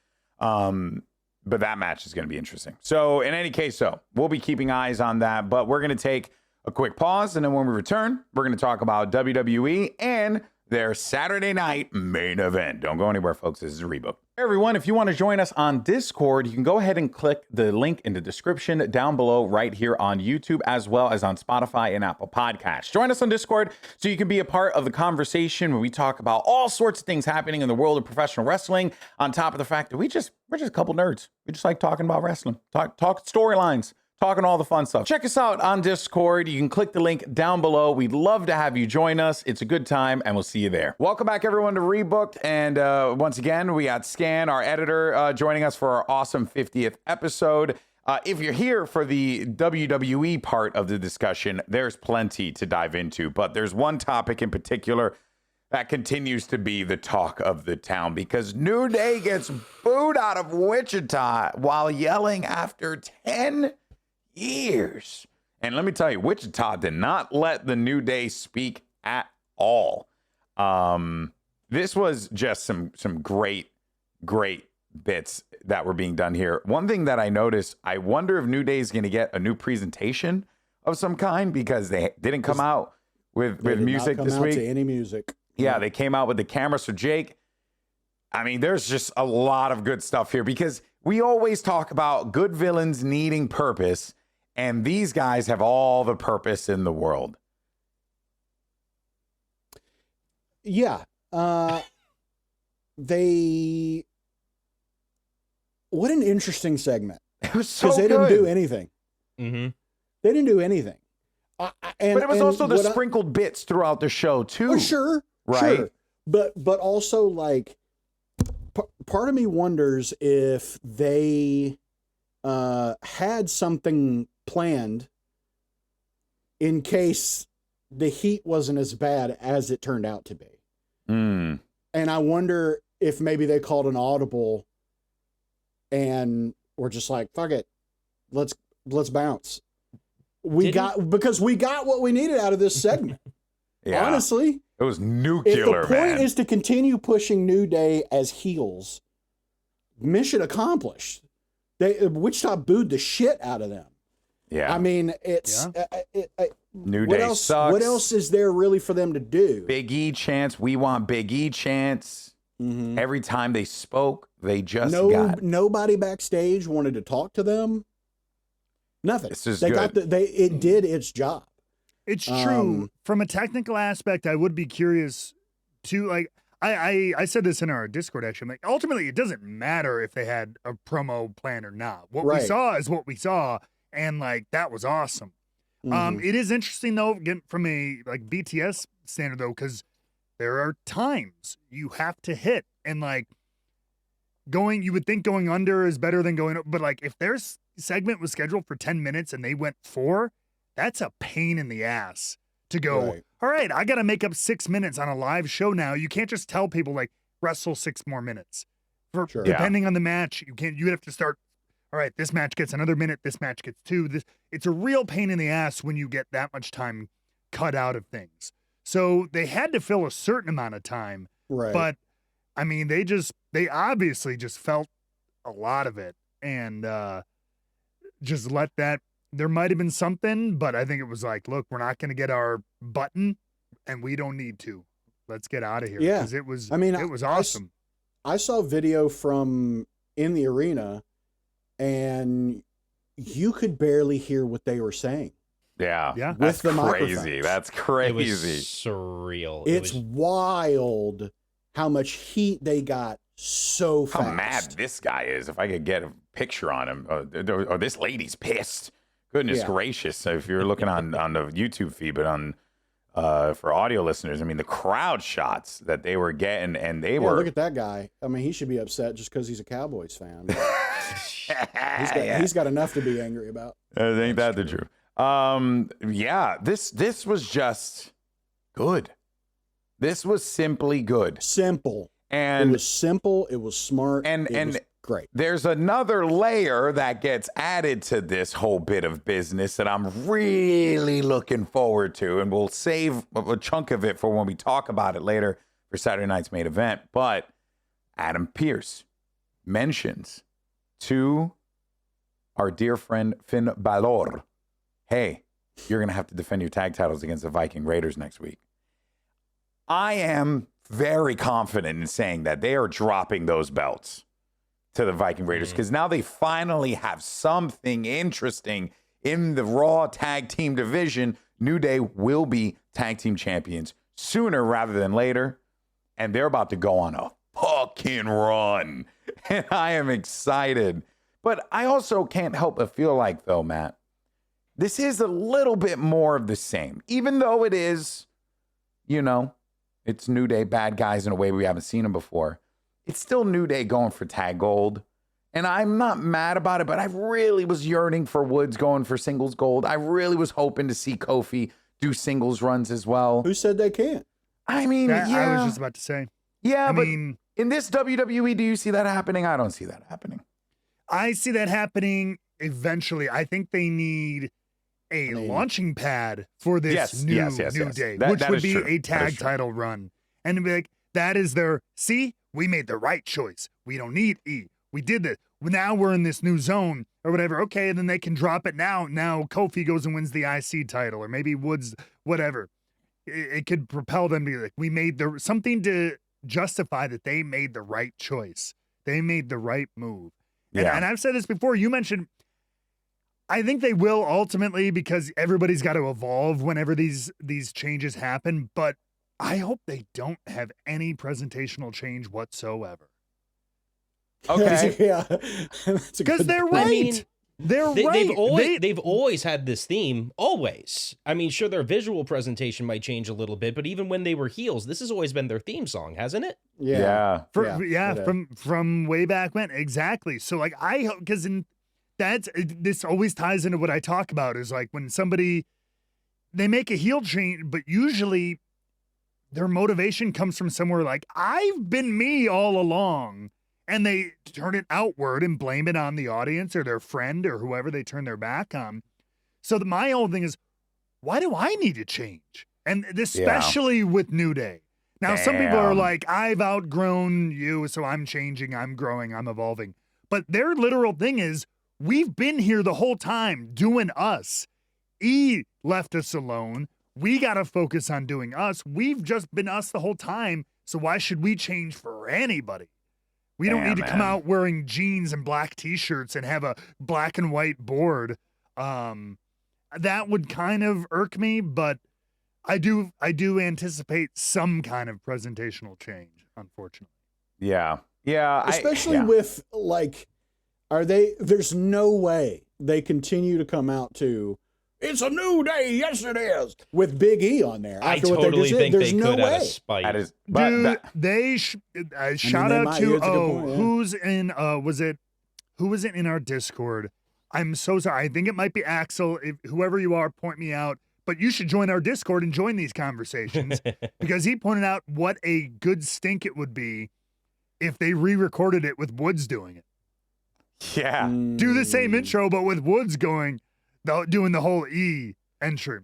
but that match is going to be interesting. So in any case, we'll be keeping eyes on that, but we're going to take a quick pause. And then when we return, we're going to talk about WWE and their Saturday night main event. Don't go anywhere, folks. This is Rebooked. Hey, everyone. If you want to join us on Discord, you can go ahead and click the link in the description down below right here on YouTube, as well as on Spotify and Apple Podcasts. Join us on Discord so you can be a part of the conversation where we talk about all sorts of things happening in the world of professional wrestling, on top of the fact that we're just a couple nerds. We just like talking about wrestling, talk storylines, talking all the fun stuff. Check us out on Discord. You can click the link down below. We'd love to have you join us. It's a good time, and we'll see you there. Welcome back, everyone, to Rebooked. And once again, we got Scan, our editor, joining us for our awesome 50th episode. If you're here for the WWE part of the discussion, there's plenty to dive into. But there's one topic in particular that continues to be the talk of the town, because New Day gets booed out of Wichita while yelling after 10 years. And let me tell you, Wichita did not let the New Day speak at all. This was just some great bits that were being done here. One thing that I noticed, I wonder if New Day is going to get a new presentation of some kind, because they didn't come out with music this week. To any music. Yeah, they came out with the camera. So Jake, I mean, there's just a lot of good stuff here, because we always talk about good villains needing purpose, and these guys have all the purpose in the world. Yeah. What an interesting segment. It was so good. Because they didn't do anything. Mm-hmm. They didn't do anything. But it was also the sprinkled bits throughout the show, too. Oh, sure. Right. Sure. But also, like, part of me wonders if they had something planned in case the heat wasn't as bad as it turned out to be. Mm. And I wonder if maybe they called an audible and were just like, fuck it, let's bounce. Because we got what we needed out of this segment. Yeah. Honestly, it was nuclear. If the point is to continue pushing New Day as heels, mission accomplished. Wichita booed the shit out of them. Yeah. I mean, it's New Day sucks. What else is there really for them to do? Big E chants. We want Big E chants. Mm-hmm. Every time they spoke, they just got. Nobody backstage wanted to talk to them. Nothing. This is they good. It did its job. It's true. From a technical aspect, I would be curious to, like, I said this in our Discord, actually. I'm like, ultimately, it doesn't matter if they had a promo plan or not. What we saw is what we saw, and, like, that was awesome. Mm-hmm. It is interesting, though, again, from a, like, BTS standard, though, because there are times you have to hit, and, like, you would think going under is better than going, but, like, if their segment was scheduled for 10 minutes and they went 4, that's a pain in the ass to go, all right, I got to make up 6 minutes on a live show now. You can't just tell people, like, wrestle 6 more minutes. Depending on the match, you have to start, all right, this match gets another minute, this match gets 2. It's a real pain in the ass when you get that much time cut out of things. So they had to fill a certain amount of time. Right. But, I mean, they obviously just felt a lot of it and just let that. There might have been something, but I think it was like, look, we're not going to get our button, and we don't need to. Let's get out of here. Yeah, because it was. I mean, it was awesome. I saw video from in the arena, and you could barely hear what they were saying. Yeah, yeah, that's crazy. That's crazy. It was surreal. It's wild how much heat they got so fast. How mad this guy is! If I could get a picture on him, or this lady's pissed. Goodness gracious! So if you're looking on the YouTube feed, but on for audio listeners, I mean the crowd shots that they were getting, and they were. Look at that guy. I mean, he should be upset just because he's a Cowboys fan. He's got enough to be angry about. Ain't that the truth? Yeah, this was just good. This was simply good. Simple. And it was simple. It was smart. And was great. There's another layer that gets added to this whole bit of business that I'm really looking forward to, and we'll save a chunk of it for when we talk about it later for Saturday night's main event. But Adam Pearce mentions to our dear friend Finn Balor, hey, you're going to have to defend your tag titles against the Viking Raiders next week. I am very confident in saying that they are dropping those belts to the Viking Raiders because now they finally have something interesting in the Raw tag team division. New Day will be tag team champions sooner rather than later, and they're about to go on a fucking run, and I am excited. But I also can't help but feel like, though, Matt, this is a little bit more of the same, even though it is, you know, it's New Day bad guys in a way we haven't seen them before. It's still New Day going for tag gold. And I'm not mad about it, but I really was yearning for Woods going for singles gold. I really was hoping to see Kofi do singles runs as well. Who said they can't? I mean, yeah. I was just about to say. Yeah, I but mean, in this WWE, do you see that happening? I don't see that happening. I see that happening eventually. I think they need a launching pad for this new Day, which would be a tag title run. And be like, that is their, see, we made the right choice. We don't need E. We did this. Now we're in this new zone or whatever. Okay, and then they can drop it now. Now Kofi goes and wins the IC title, or maybe Woods, whatever. It could propel them to be like, we made something to justify that they made the right choice. They made the right move. And I've said this before. You mentioned, I think they will ultimately, because everybody's got to evolve whenever these changes happen. But I hope they don't have any presentational change whatsoever. Okay. Yeah. Because they're right. I mean, they're right. They've always had this theme, always. I mean, sure, their visual presentation might change a little bit, but even when they were heels, this has always been their theme song, hasn't it? Yeah. From way back when. Exactly. So like I hope, because this always ties into what I talk about, is like when they make a heel change, but usually their motivation comes from somewhere like, I've been me all along. And they turn it outward and blame it on the audience or their friend or whoever they turn their back on. So my whole thing is, why do I need to change? And especially with New Day. Now, some people are like, I've outgrown you, so I'm changing, I'm growing, I'm evolving. But their literal thing is, we've been here the whole time doing us. E left us alone. We got to focus on doing us. We've just been us the whole time. So why should we change for anybody? We don't need to come out wearing jeans and black T-shirts and have a black and white board. That would kind of irk me, but I do anticipate some kind of presentational change, unfortunately. Yeah. Especially with, like, there's no way they continue to come out to, it's a new day, yes it is, with Big E on there. I totally think they could out of spite. That is, shout out to who's in who was it in our Discord? I'm so sorry. I think it might be Axel. If whoever you are, point me out. But you should join our Discord and join these conversations because he pointed out what a good stink it would be if they re-recorded it with Woods doing it. Yeah. Do the same intro, but with Woods doing the whole E entry.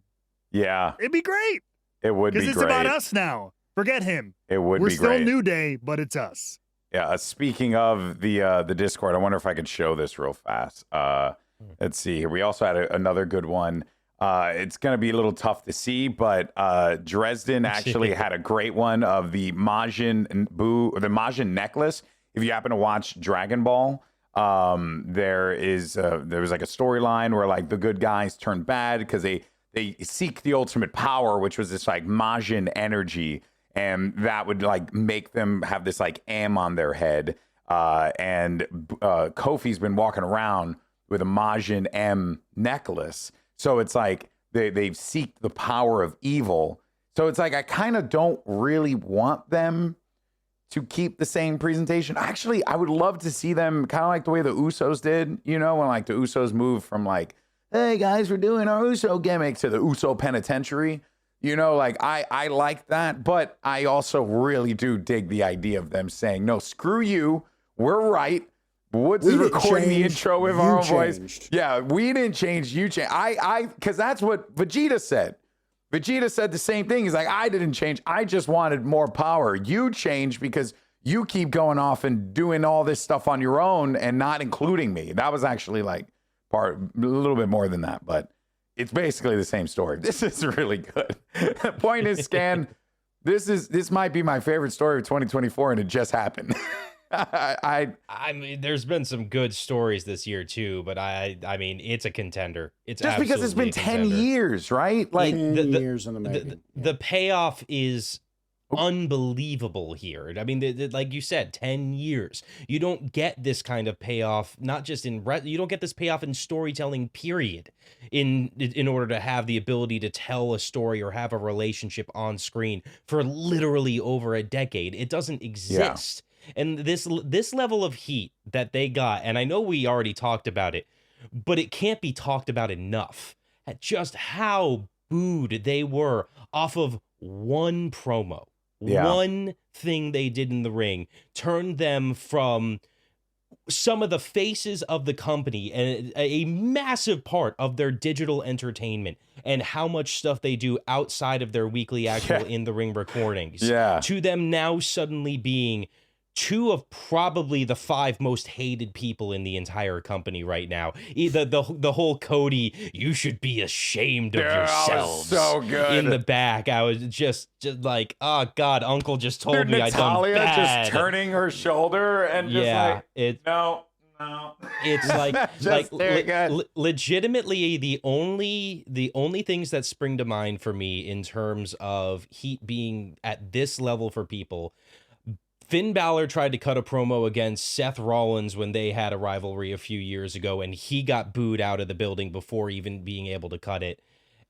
Yeah. It'd be great. It would be great. Because it's about us now. Forget him. It would We're be still great. New Day, but it's us. Yeah. Speaking of the Discord, I wonder if I could show this real fast. Let's see here. We also had another good one. It's going to be a little tough to see, but Dresden actually had a great one of the Majin necklace. If you happen to watch Dragon Ball, there was like a storyline where like the good guys turn bad because they seek the ultimate power, which was this like Majin energy, and that would like make them have this like M on their head. And Kofi's been walking around with a Majin M necklace, so it's like they seek the power of evil. So it's like I kind of don't really want them to keep the same presentation. Actually, I would love to see them kind of like the way the Usos did, you know, when like the Usos moved from like, hey guys, we're doing our Uso gimmick to the Uso penitentiary. You know, like I like that, but I also really do dig the idea of them saying, no, screw you. We're right. Woods is recording the intro with our own voice. Yeah, we didn't change. You changed. Because that's what Vegeta said. Vegeta said the same thing. He's like, I didn't change. I just wanted more power. You changed because you keep going off and doing all this stuff on your own and not including me. That was actually like a little bit more than that, but it's basically the same story. This is really good. Point is, Scan, this might be my favorite story of 2024, and it just happened. I mean, there's been some good stories this year too, but I mean, it's a contender. It's just because it's been 10 years, right? Like 10 years in the making. The payoff is unbelievable here. I mean, like you said, 10 years. You don't get this kind of payoff, not just you don't get this payoff in storytelling, period, in order to have the ability to tell a story or have a relationship on screen for literally over a decade. It doesn't exist. And this level of heat that they got, and I know we already talked about it, but it can't be talked about enough at just how booed they were off of one promo. Yeah. One thing they did in the ring turned them from some of the faces of the company and a massive part of their digital entertainment and how much stuff they do outside of their weekly actual in-the-ring recordings to them now suddenly being two of probably the 5 most hated people in the entire company right now. The whole Cody, you should be ashamed of yourselves. So good. In the back, I was just like, oh God, Uncle just told me I done bad. Natalia just turning her shoulder and just no. It's like legitimately the only things that spring to mind for me in terms of heat being at this level for people. Finn Balor tried to cut a promo against Seth Rollins when they had a rivalry a few years ago, and he got booed out of the building before even being able to cut it.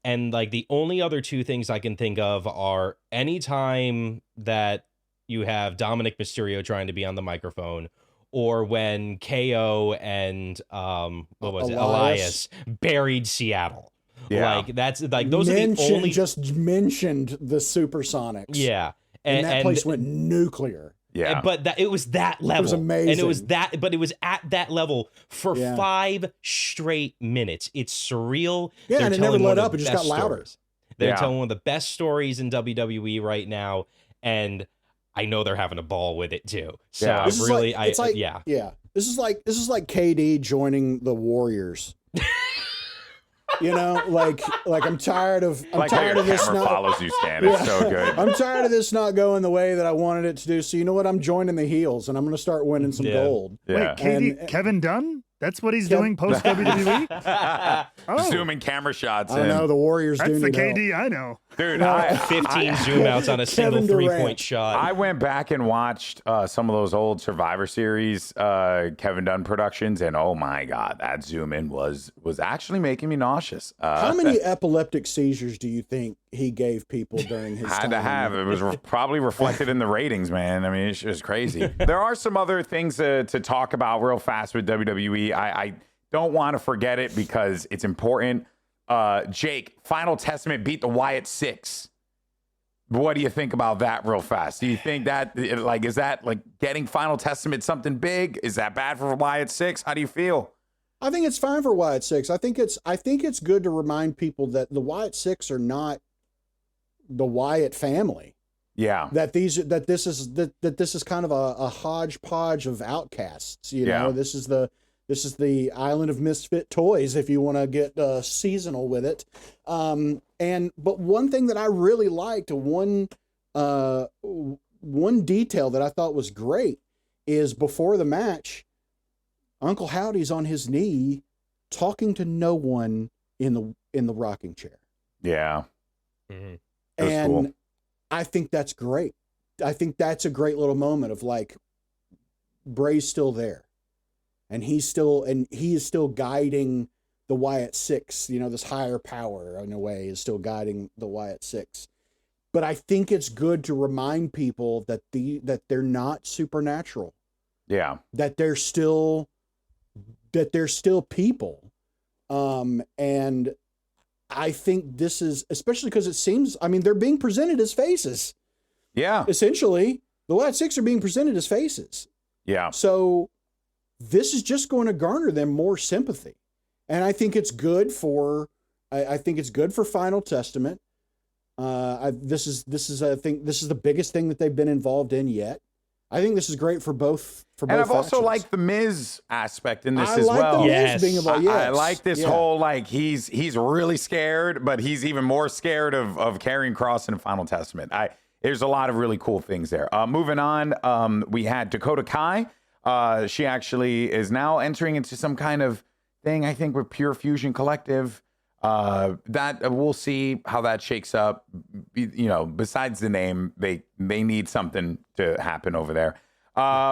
And like the only other 2 things I can think of are anytime that you have Dominic Mysterio trying to be on the microphone, or when KO and Elias buried Seattle. Yeah. Like that's like those are the only just mentioned the Supersonics. Yeah. And that place went nuclear. Yeah, but it was that level. It was amazing. And it was at that level for 5 straight minutes. It's surreal. Yeah, and it never let up. It just got louder. They're telling one of the best stories in WWE right now, and I know they're having a ball with it too. So This is like KD joining the Warriors. You know, like I'm tired of this not follows you, Stan. It's so good. I'm tired of this not going the way that I wanted it to do. So you know what? I'm joining the heels, and I'm going to start winning some gold. Yeah. Wait, Kevin Dunn? That's what he's doing post WWE. Zooming camera shots. I know the Warriors. That's the KD I know, dude. 15 zoom outs on a single 3-point shot. I went back and watched some of those old Survivor Series Kevin Dunn productions, and oh my God, that zoom in was actually making me nauseous. How many epileptic seizures do you think he gave people during his time? Had to have. It was probably reflected in the ratings, man. I mean, it's just crazy. There are some other things to talk about real fast with WWE. I don't want to forget it because it's important. Jake, Final Testament beat the Wyatt 6. What do you think about that real fast? Do you think that, like, is that like getting Final Testament something big? Is that bad for Wyatt 6? How do you feel? I think it's fine for Wyatt 6. I think it's good to remind people that the Wyatt 6 are not the Wyatt family. Yeah. That this is kind of a hodgepodge of outcasts. You know, this is the island of misfit toys, if you want to get seasonal with it. But one thing that I really liked, one detail that I thought was great, is before the match, Uncle Howdy's on his knee talking to no one in the rocking chair. Yeah. Mm-hmm. And cool. I think that's great. I think that's a great little moment of like, Bray's still there. And he is still guiding the Wyatt 6, you know, this higher power in a way is still guiding the Wyatt 6. But I think it's good to remind people that they're not supernatural. Yeah. That they're still people. And I think this is, especially because it seems, I mean, they're being presented as faces. Yeah. Essentially, the Wyatt 6 are being presented as faces. Yeah. So this is just going to garner them more sympathy. And I think it's good for Final Testament. This is the biggest thing that they've been involved in yet. I think this is great for both. And I've also liked the Miz aspect in this I as like well. the Miz Yes. being about, I like this whole, like, he's really scared, but he's even more scared of carrying cross in the Final Testament. There's a lot of really cool things there. Moving on, we had Dakota Kai. She actually is now entering into some kind of thing, I think, with Pure Fusion Collective. That we'll see how that shakes up. You know, besides the name, they need something to happen over there.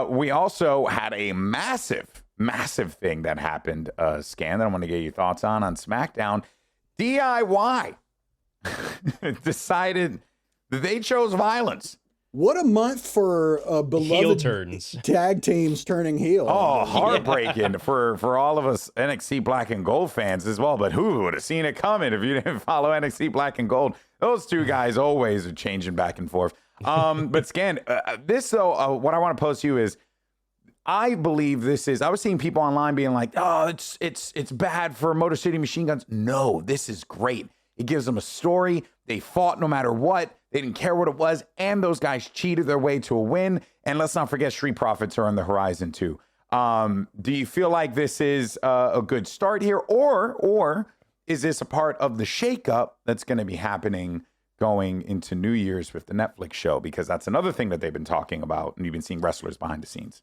We also had a massive thing that happened, Scan, that I want to get your thoughts on SmackDown. DIY decided that they chose violence. What a month for Heel beloved turns. tag teams turning heel. Oh, heartbreaking for all of us NXT Black and Gold fans as well. But who would have seen it coming if you didn't follow NXT Black and Gold? Those two guys always are changing back and forth. But Scan, this though, what I want to pose to you is, I believe this is. I was seeing people online being like, "Oh, it's bad for Motor City Machine Guns." No, this is great. It gives them a story. They fought no matter what. They didn't care what it was, and those guys cheated their way to a win. And let's not forget, Street Profits are on the horizon too. Do you feel like this is a good start here, or is this a part of the shakeup that's going to be happening going into New Year's with the Netflix show? Because that's another thing that they've been talking about, and you've been seeing wrestlers behind the scenes.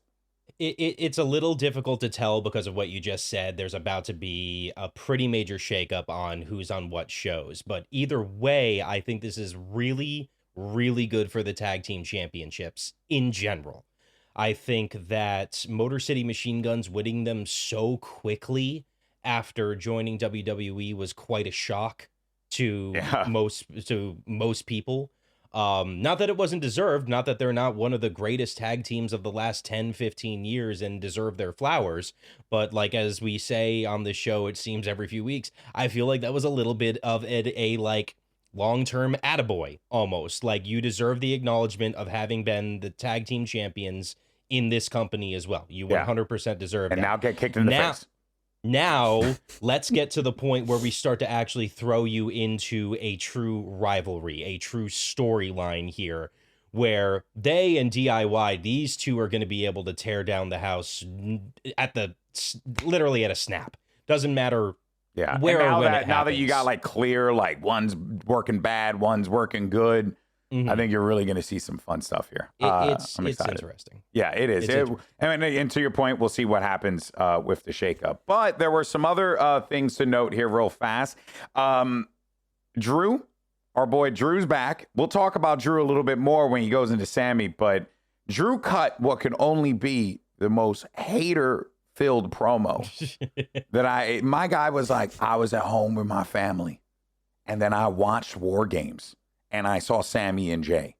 It's a little difficult to tell because of what you just said. There's about to be a pretty major shakeup on who's on what shows. But either way, I think this is really, really good for the tag team championships in general. I think that Motor City Machine Guns winning them so quickly after joining WWE was quite a shock to most people. Not that it wasn't deserved, not that they're not one of the greatest tag teams of the last 10, 15 years and deserve their flowers. But like, as we say on the show, it seems every few weeks, I feel like that was a little bit of a like long-term attaboy almost. Like, you deserve the acknowledgement of having been the tag team champions in this company as well. You 100% deserve and that. now get kicked in the face. Now, let's get to the point where we start to actually throw you into a true rivalry, a true storyline here, where they and DIY, these two are going to be able to tear down the house literally at a snap. Doesn't matter Yeah. where and or when it now that you got happens. like clear, like one's working bad, one's working good. I think you're really going to see some fun stuff here. It's I'm excited. interesting. Yeah, it is. And to your point, we'll see what happens with the shakeup. But there were some other things to note here real fast. Drew, our boy Drew's back. We'll talk about Drew a little bit more when he goes into Sammy. But Drew cut what could only be the most hater-filled promo that my guy was like, I was at home with my family, and then I watched War Games. And I saw Sammy and Jay.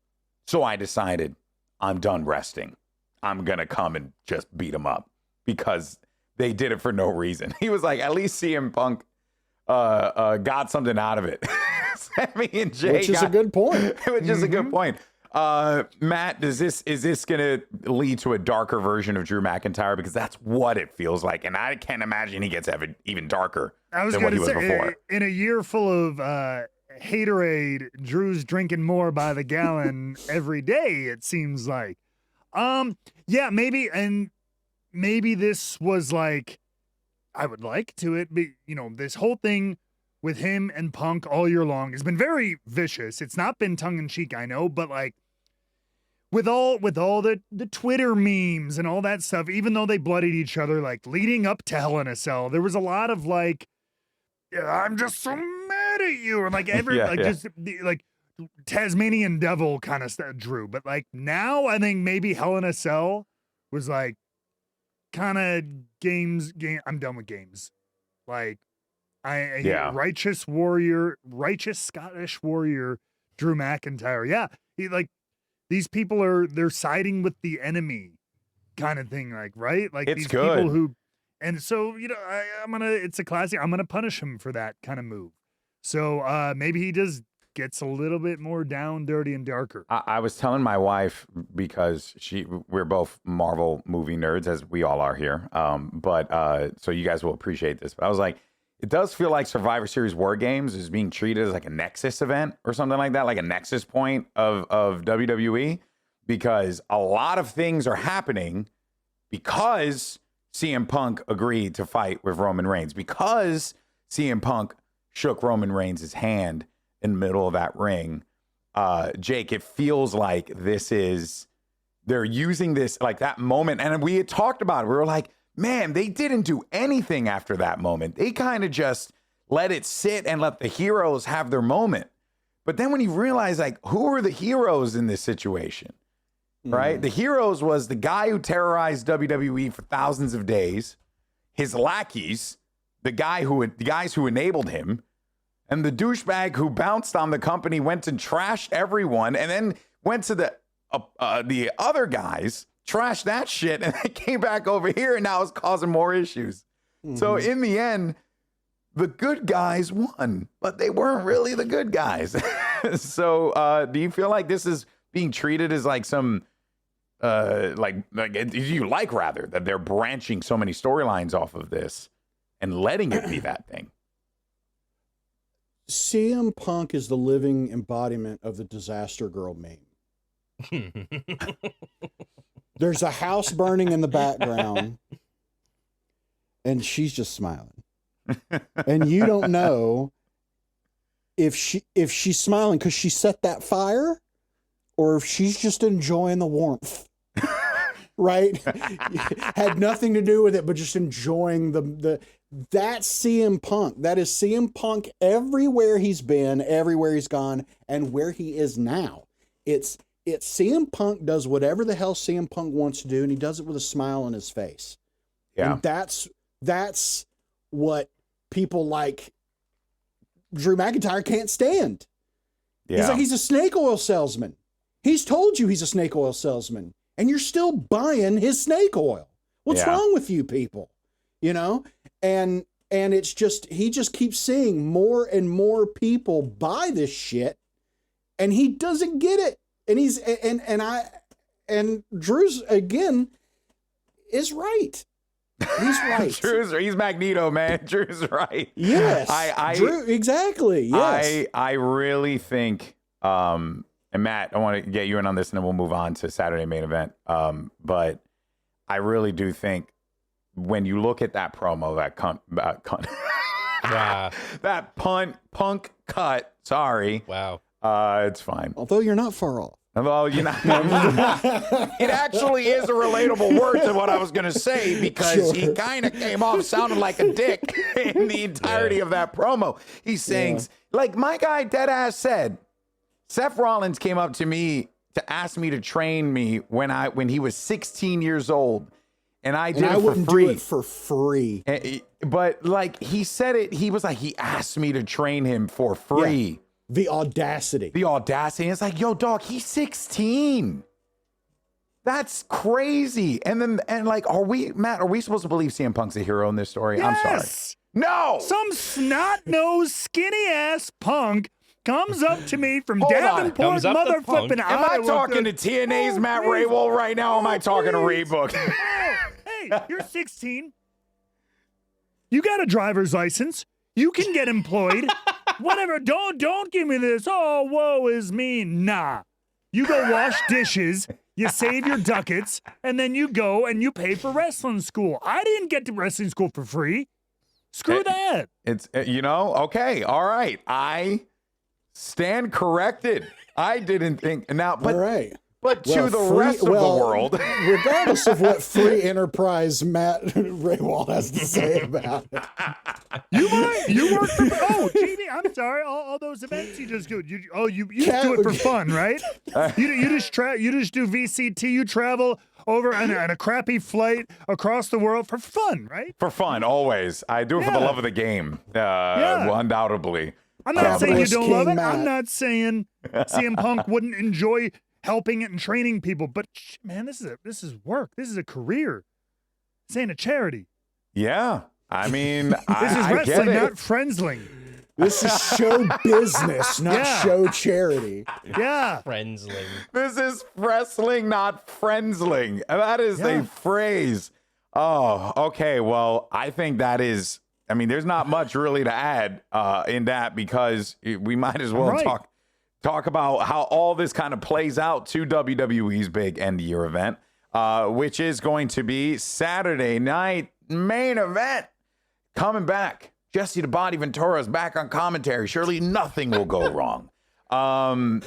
So I decided, I'm done resting. I'm going to come and just beat them up because they did it for no reason. He was like, at least CM Punk got something out of it. Sammy and Jay. Which is a good point. Which is a good point. Matt, is this going to lead to a darker version of Drew McIntyre? Because that's what it feels like. And I can't imagine he gets even darker than what he was before. In a year full of haterade, Drew's drinking more by the gallon every day, it seems like. Yeah, maybe this was like, I would like to it be, this whole thing with him and Punk all year long has been very vicious. It's not been tongue-in-cheek, I know, but like with all the Twitter memes and all that stuff, even though they bloodied each other, like leading up to Hell in a Cell, there was a lot of like, I'm just so mad at you, and like just like Tasmanian devil kind of stuff, Drew. But like now, I think maybe Hell in a Cell was like kind of games. I'm done with games. Like righteous Scottish warrior, Drew McIntyre. Yeah, he like these people they're siding with the enemy, kind of thing. Like right, it's these good. people who. And so, it's a classic. I'm going to punish him for that kind of move. So maybe he just gets a little bit more down, dirty, and darker. I was telling my wife, because we're both Marvel movie nerds, as we all are here. So you guys will appreciate this. But I was like, it does feel like Survivor Series War Games is being treated as like a Nexus event or something like that, like a Nexus point of WWE. because a lot of things are happening because CM Punk agreed to fight with Roman Reigns, because CM Punk shook Roman Reigns' hand in the middle of that ring. Jake, it feels like they're using this, like that moment. And we had talked about it. We were like, man, they didn't do anything after that moment. They kind of just let it sit and let the heroes have their moment. But then when you realize, like, who are the heroes in this situation, right? The heroes was the guy who terrorized WWE for thousands of days, his lackeys, the guys who enabled him, and the douchebag who bounced on the company, went and trashed everyone, and then went to the other guys, trashed that shit, and then came back over here, and now it's causing more issues. So in the end, the good guys won, but they weren't really the good guys. So do you feel like this is being treated as like some, do you like rather that they're branching so many storylines off of this and letting it be that thing? CM Punk is the living embodiment of the disaster girl meme. There's a house burning in the background, and she's just smiling. And you don't know if she's smiling because she set that fire, or if she's just enjoying the warmth. Right? Had nothing to do with it, but just enjoying that's CM Punk. That is CM Punk everywhere he's been, everywhere he's gone, and where he is now. It's CM Punk does whatever the hell CM Punk wants to do, and he does it with a smile on his face. Yeah. And that's what people like Drew McIntyre can't stand. Yeah. He's like, he's a snake oil salesman. He's told you he's a snake oil salesman, and you're still buying his snake oil. What's wrong with you people? You know? And it's just, he just keeps seeing more and more people buy this shit, and he doesn't get it. And Drew's again is right. He's right. He's Magneto, man. Drew's right. Yes. Drew, exactly. Yes. I really think, and Matt, I want to get you in on this, and then we'll move on to Saturday main event. But I really do think when you look at that promo, that Punk cut. Sorry. Wow. It's fine. Although you're not far off. Well, you know, it actually is a relatable word to what I was going to say, because he kind of came off sounding like a dick in the entirety of that promo. He's saying, like my guy Deadass said, Seth Rollins came up to me to ask me to train me when he was 16 years old, and I did it for free. Do it for free. But like he said it, he was like, he asked me to train him for free. Yeah. The audacity. It's like, yo, dog, he's 16. That's crazy. And like, are we supposed to believe CM Punk's a hero in this story? Yes! I'm sorry. No. Some snot-nosed, skinny-ass punk comes up to me from Davenport, mother flipping Iowa. Am I talking to TNA's Matt Raywell right now? Or am I talking to Rebooked? Hey, you're 16. You got a driver's license. You can get employed. Whatever. Don't give me this. Oh, woe is me. Nah. You go wash dishes. You save your ducats, and then you go and you pay for wrestling school. I didn't get to wrestling school for free. Screw that. It's okay, all right. I stand corrected. I didn't think now, but all right. But to the rest of the world, regardless of what free enterprise Matt Raywald has to say about it, you work for Jamie. I'm sorry, all those events you just go. You just do it for fun, right? You just do VCT. You travel over on a crappy flight across the world for fun, right? For fun, always. I do it for the love of the game. Well, undoubtedly. I'm not saying you don't love it. I'm not saying CM Punk wouldn't enjoy helping it and training people, but man, this is work. This is a career. This ain't a charity. Yeah, I mean, this is wrestling, not friendsling. This is show business, not show charity. Yeah, friendsling. This is wrestling, not friendsling. That is a phrase. Oh, okay. Well, I think that is. I mean, there's not much really to add in that, because we might as well talk about how all this kind of plays out to WWE's big end-of-year event, which is going to be Saturday night main event. Coming back. Jesse the Body Ventura is back on commentary. Surely nothing will go wrong. I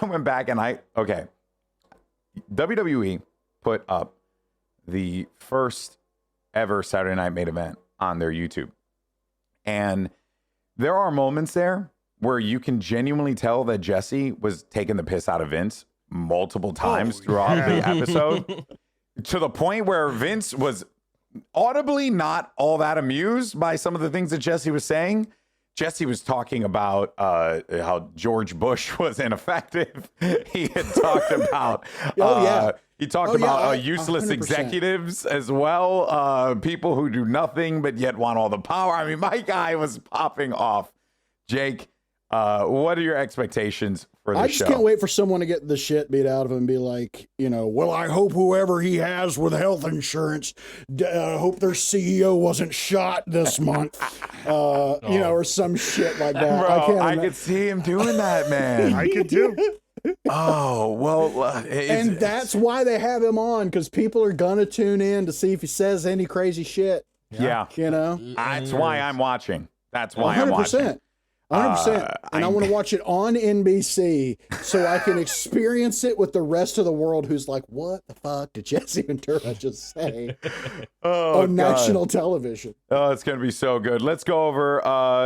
went back and WWE put up the first ever Saturday night main event on their YouTube. And there are moments there where you can genuinely tell that Jesse was taking the piss out of Vince multiple times throughout the episode, to the point where Vince was audibly not all that amused by some of the things that Jesse was saying. Jesse was talking about how George Bush was ineffective. He had talked about useless 100%. executives as well, people who do nothing but yet want all the power. I mean, my guy was popping off. Jake, what are your expectations for the show? I just can't wait for someone to get the shit beat out of him and be like, well, I hope whoever he has with health insurance, hope their CEO wasn't shot this month, or some shit like that. Bro, I could see him doing that, man. I could too. Oh, well. And that's why they have him on, because people are going to tune in to see if he says any crazy shit. Yeah. That's why I'm watching. That's why 100%. I'm watching. 100%. And I want to watch it on NBC so I can experience it with the rest of the world who's like, what the fuck did Jesse Ventura just say on national television? Oh, it's going to be so good. Let's go over,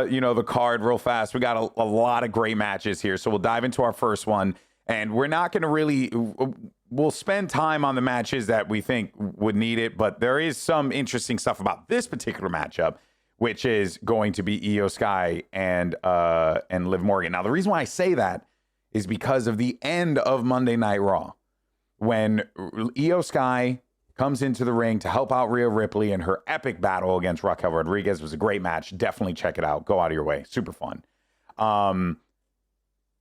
the card real fast. We got a lot of great matches here. So we'll dive into our first one. And we're not going to we'll spend time on the matches that we think would need it. But there is some interesting stuff about this particular matchup, which is going to be Iyo Sky and Liv Morgan. Now, the reason why I say that is because of the end of Monday Night Raw, when Iyo Sky comes into the ring to help out Rhea Ripley in her epic battle against Raquel Rodriguez. It was a great match. Definitely check it out. Go out of your way. Super fun.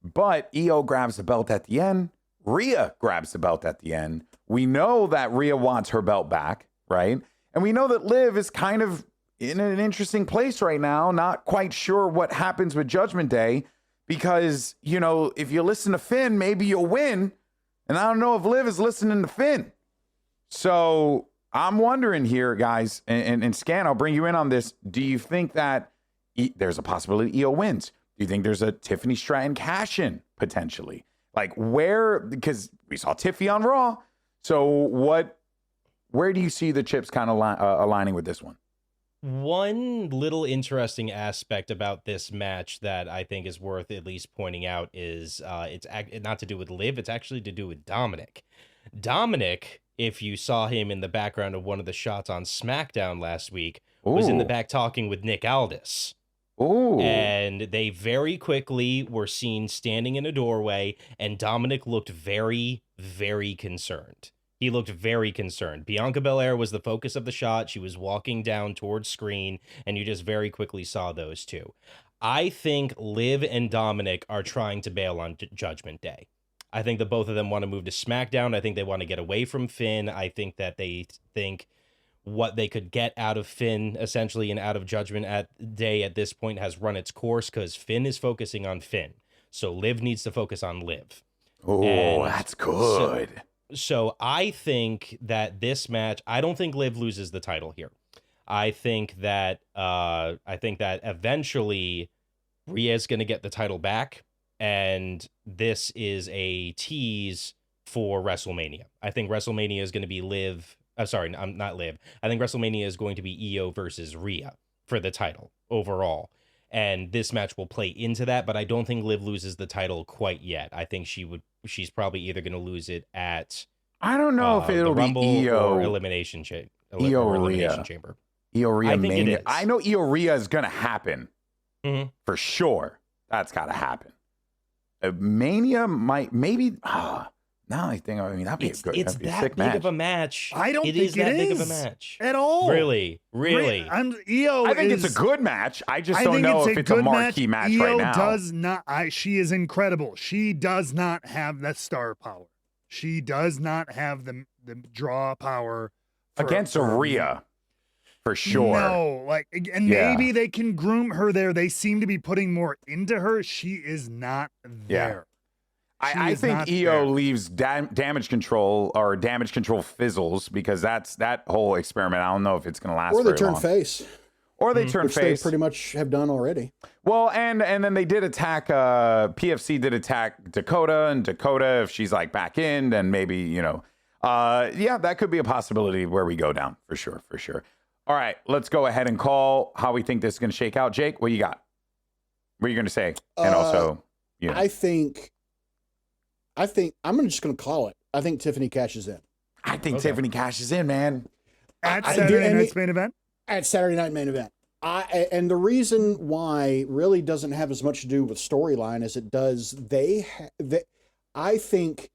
But Iyo grabs the belt at the end. Rhea grabs the belt at the end. We know that Rhea wants her belt back, right? And we know that Liv is kind of in an interesting place right now, not quite sure what happens with Judgment Day, because, if you listen to Finn, maybe you'll win. And I don't know if Liv is listening to Finn. So I'm wondering here, guys, and Scan, I'll bring you in on this. Do you think that there's a possibility Iyo wins? Do you think there's a Tiffany Stratton cash-in potentially? Because we saw Tiffy on Raw. So where do you see the chips kind of aligning with this one? One little interesting aspect about this match that I think is worth at least pointing out is it's not to do with Liv, it's actually to do with Dominic. Dominic, if you saw him in the background of one of the shots on SmackDown last week, was in the back talking with Nick Aldis. Ooh. And they very quickly were seen standing in a doorway, and Dominic looked very, very concerned. He looked very concerned. Bianca Belair was the focus of the shot. She was walking down towards screen, and you just very quickly saw those two. I think Liv and Dominic are trying to bail on Judgment Day. I think that both of them want to move to SmackDown. I think they want to get away from Finn. I think that they think what they could get out of Finn, essentially, and out of Judgment Day at this point has run its course, because Finn is focusing on Finn. So Liv needs to focus on Liv. Oh, that's good. So I think that this match, I don't think Liv loses the title here. I think that eventually Rhea's going to get the title back, and this is a tease for WrestleMania. I think WrestleMania is going to be Liv. Not Liv. I think WrestleMania is going to be Iyo versus Rhea for the title overall. And this match will play into that, but I don't think Liv loses the title quite yet. I think she's probably either going to lose it at I don't know if it'll be Iyo or Elimination Chamber. Iyo Rhea Mania. I know Iyo Rhea is going to happen for sure. That's got to happen. Mania might maybe. Now I think that'd be a it's that'd be a that sick big match. of a match. I don't think it is that it big is of a match at all. Really. Iyo. I think it's a good match. I just don't know if it's a marquee match right now. Iyo does not. She is incredible. She does not have that star power. She does not have the draw power against Rhea. for sure. No, like, and maybe they can groom her there. They seem to be putting more into her. She is not there. I think Iyo leaves damage control or damage control fizzles because that whole experiment. I don't know if it's going to last. Or they very turn long. face. Or they turn which face. They pretty much have done already. Well, and then they did attack. PFC did attack Dakota, and Dakota, if she's like back in, then maybe that could be a possibility where we go down for sure. All right, let's go ahead and call how we think this is going to shake out. Jake, what you got? What are you going to say? And also, I think I'm just going to call it. I think Tiffany cashes in. I think Tiffany cashes in, man. At Saturday night's main event? At Saturday night main event. And the reason why really doesn't have as much to do with storyline as it does, I think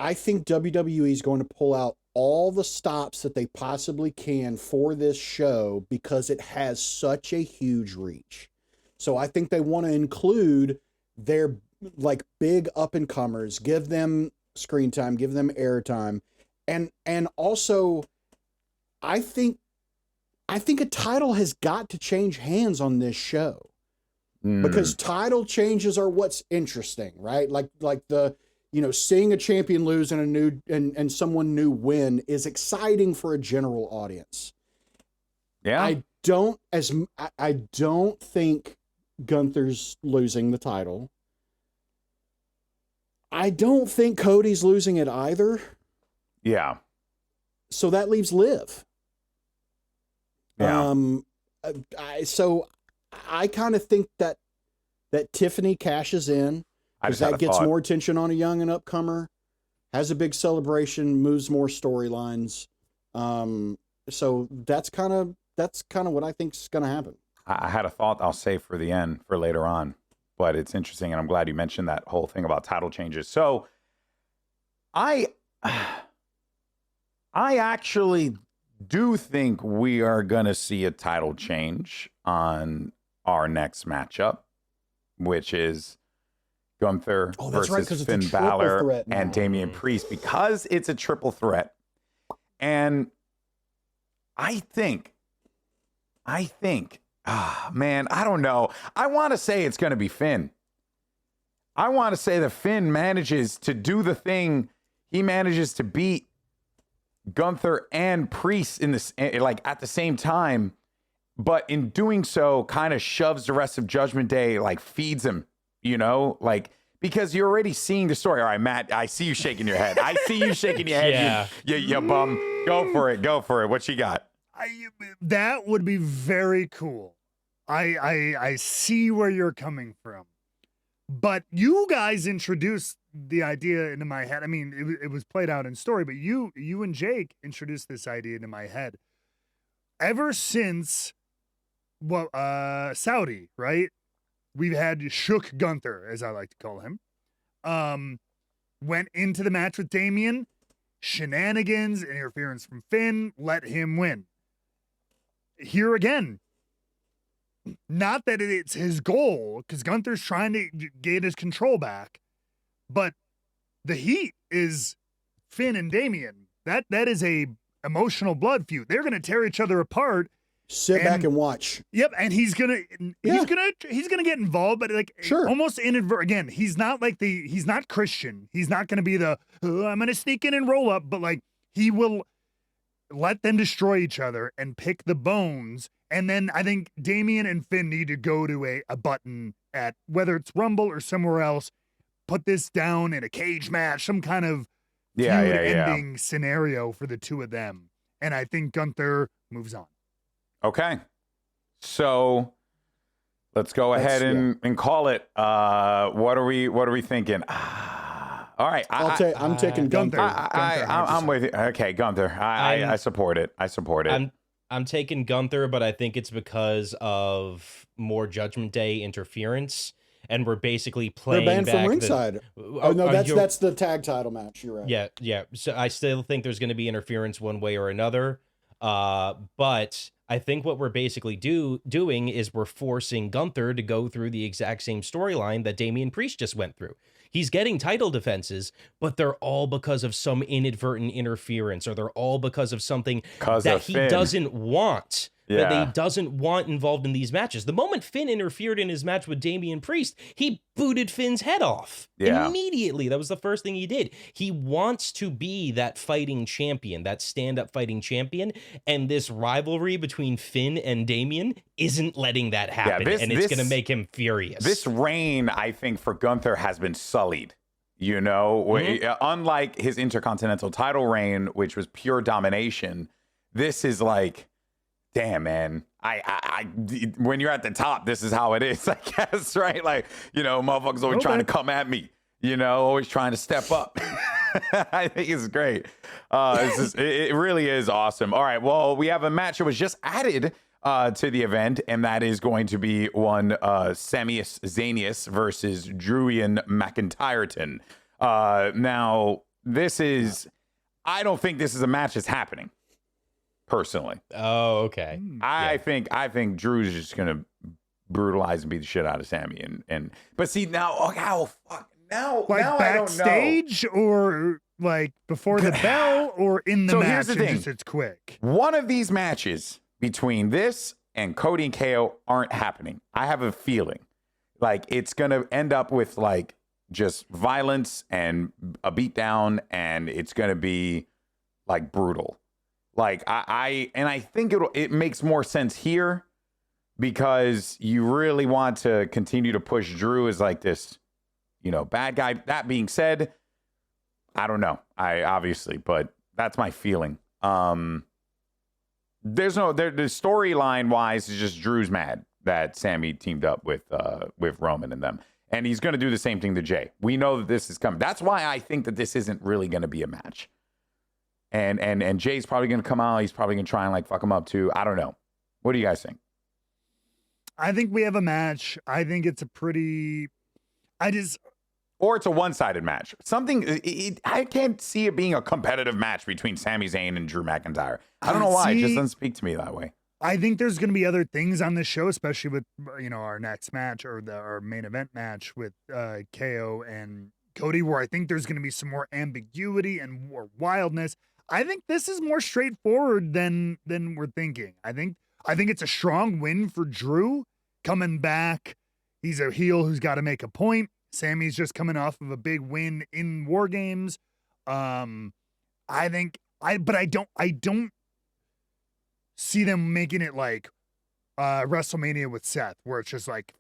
WWE is going to pull out all the stops that they possibly can for this show because it has such a huge reach. So I think they want to include their like big up and comers, give them screen time, give them air time. And also I think a title has got to change hands on this show because title changes are what's interesting, right? Like the, seeing a champion lose and and someone new win is exciting for a general audience. Yeah. I don't think Gunther's losing the title. I don't think Cody's losing it either. Yeah. So that leaves Liv. Yeah. I kind of think that Tiffany cashes in because that gets more attention on a young and upcomer, has a big celebration, moves more storylines. So that's kind of what I think is going to happen. I had a thought I'll save for the end for later on, but it's interesting, and I'm glad you mentioned that whole thing about title changes. So I actually do think we are going to see a title change on our next matchup, which is Gunther versus Finn Balor and Damian Priest, because it's a triple threat. And I think, man, I don't know. I want to say it's going to be Finn. I want to say that Finn manages to do the thing. He manages to beat Gunther and Priest in this, like at the same time, but in doing so kind of shoves the rest of Judgment Day, like feeds him, like, because you're already seeing the story. All right, Matt, I see you shaking your head. I see you shaking your head. Yeah. You bum. Go for it. What you got? That would be very cool. I see where you're coming from, but you guys introduced the idea into my head. I mean, it was played out in story, but you and Jake introduced this idea into my head. Ever since, Saudi, right? We've had Shook Gunther, as I like to call him. Went into the match with Damian, shenanigans, interference from Finn, let him win. Here again, not that it's his goal, because Gunther's trying to get his control back, but the heat is Finn and Damian. That is a emotional blood feud. They're going to tear each other apart. Sit back and watch. Yep, and he's gonna get involved, but like almost inadvertent. Again, he's not Christian. He's not gonna be the I'm gonna sneak in and roll up, but like he will let them destroy each other and pick the bones. And then I think Damian and Finn need to go to a button at whether it's Rumble or somewhere else. Put this down in a cage match, some kind of ending scenario for the two of them. And I think Gunther moves on. Okay. So let's go ahead and call it. What are we thinking? All right. I'm taking Gunther. I'm with you. Okay, Gunther. I support it. I'm taking Gunther, but I think it's because of more Judgment Day interference, and we're basically playing They're banned back from ringside. That's the tag title match. You're right. Yeah. So I still think there's going to be interference one way or another. But I think what we're basically doing is we're forcing Gunther to go through the exact same storyline that Damian Priest just went through. He's getting title defenses, but they're all because of some inadvertent interference, or they're all because of something that he doesn't want. That he doesn't want involved in these matches. The moment Finn interfered in his match with Damian Priest, he booted Finn's head off immediately. That was the first thing he did. He wants to be that fighting champion, that stand-up fighting champion, and this rivalry between Finn and Damian isn't letting that happen, and it's going to make him furious. This reign, I think, for Gunther has been sullied. You know, unlike his Intercontinental title reign, which was pure domination, this is like, damn, man, I when you're at the top, this is how it is, I guess, right? Like, you know, motherfuckers always trying to come at me, you know, always trying to step up. I think it's great. It really is awesome. All right, well, we have a match that was just added to the event, and that is going to be one Sami Zayn versus Drewian McIntyreton. Now, this is, I don't think this is a match that's happening. Personally. Oh, okay. I think Drew's just gonna brutalize and beat the shit out of Sami, and but see now, now backstage or like before the bell or in the match. Here's the thing. It's quick. One of these matches between this and Cody and KO aren't happening. I have a feeling like it's gonna end up with like just violence and a beatdown, and it's gonna be like brutal. Like I think it makes more sense here because you really want to continue to push Drew as like this, you know, bad guy. That being said, I don't know. But that's my feeling. The storyline wise is just Drew's mad that Sami teamed up with Roman and them, and he's going to do the same thing to Jay. We know that this is coming. That's why I think that this isn't really going to be a match. And Jay's probably going to come out. He's probably going to try and like fuck him up too. I don't know. What do you guys think? I think we have a match. I think it's or it's a one-sided match. I can't see it being a competitive match between Sami Zayn and Drew McIntyre. I don't know why. It just doesn't speak to me that way. I think there's going to be other things on this show, especially with, you know, our next match or our main event match with KO and Cody, where I think there's going to be some more ambiguity and more wildness. I think this is more straightforward than we're thinking. I think it's a strong win for Drew coming back. He's a heel who's got to make a point. Sammy's just coming off of a big win in War Games. I don't see them making it like WrestleMania with Seth, where it's just like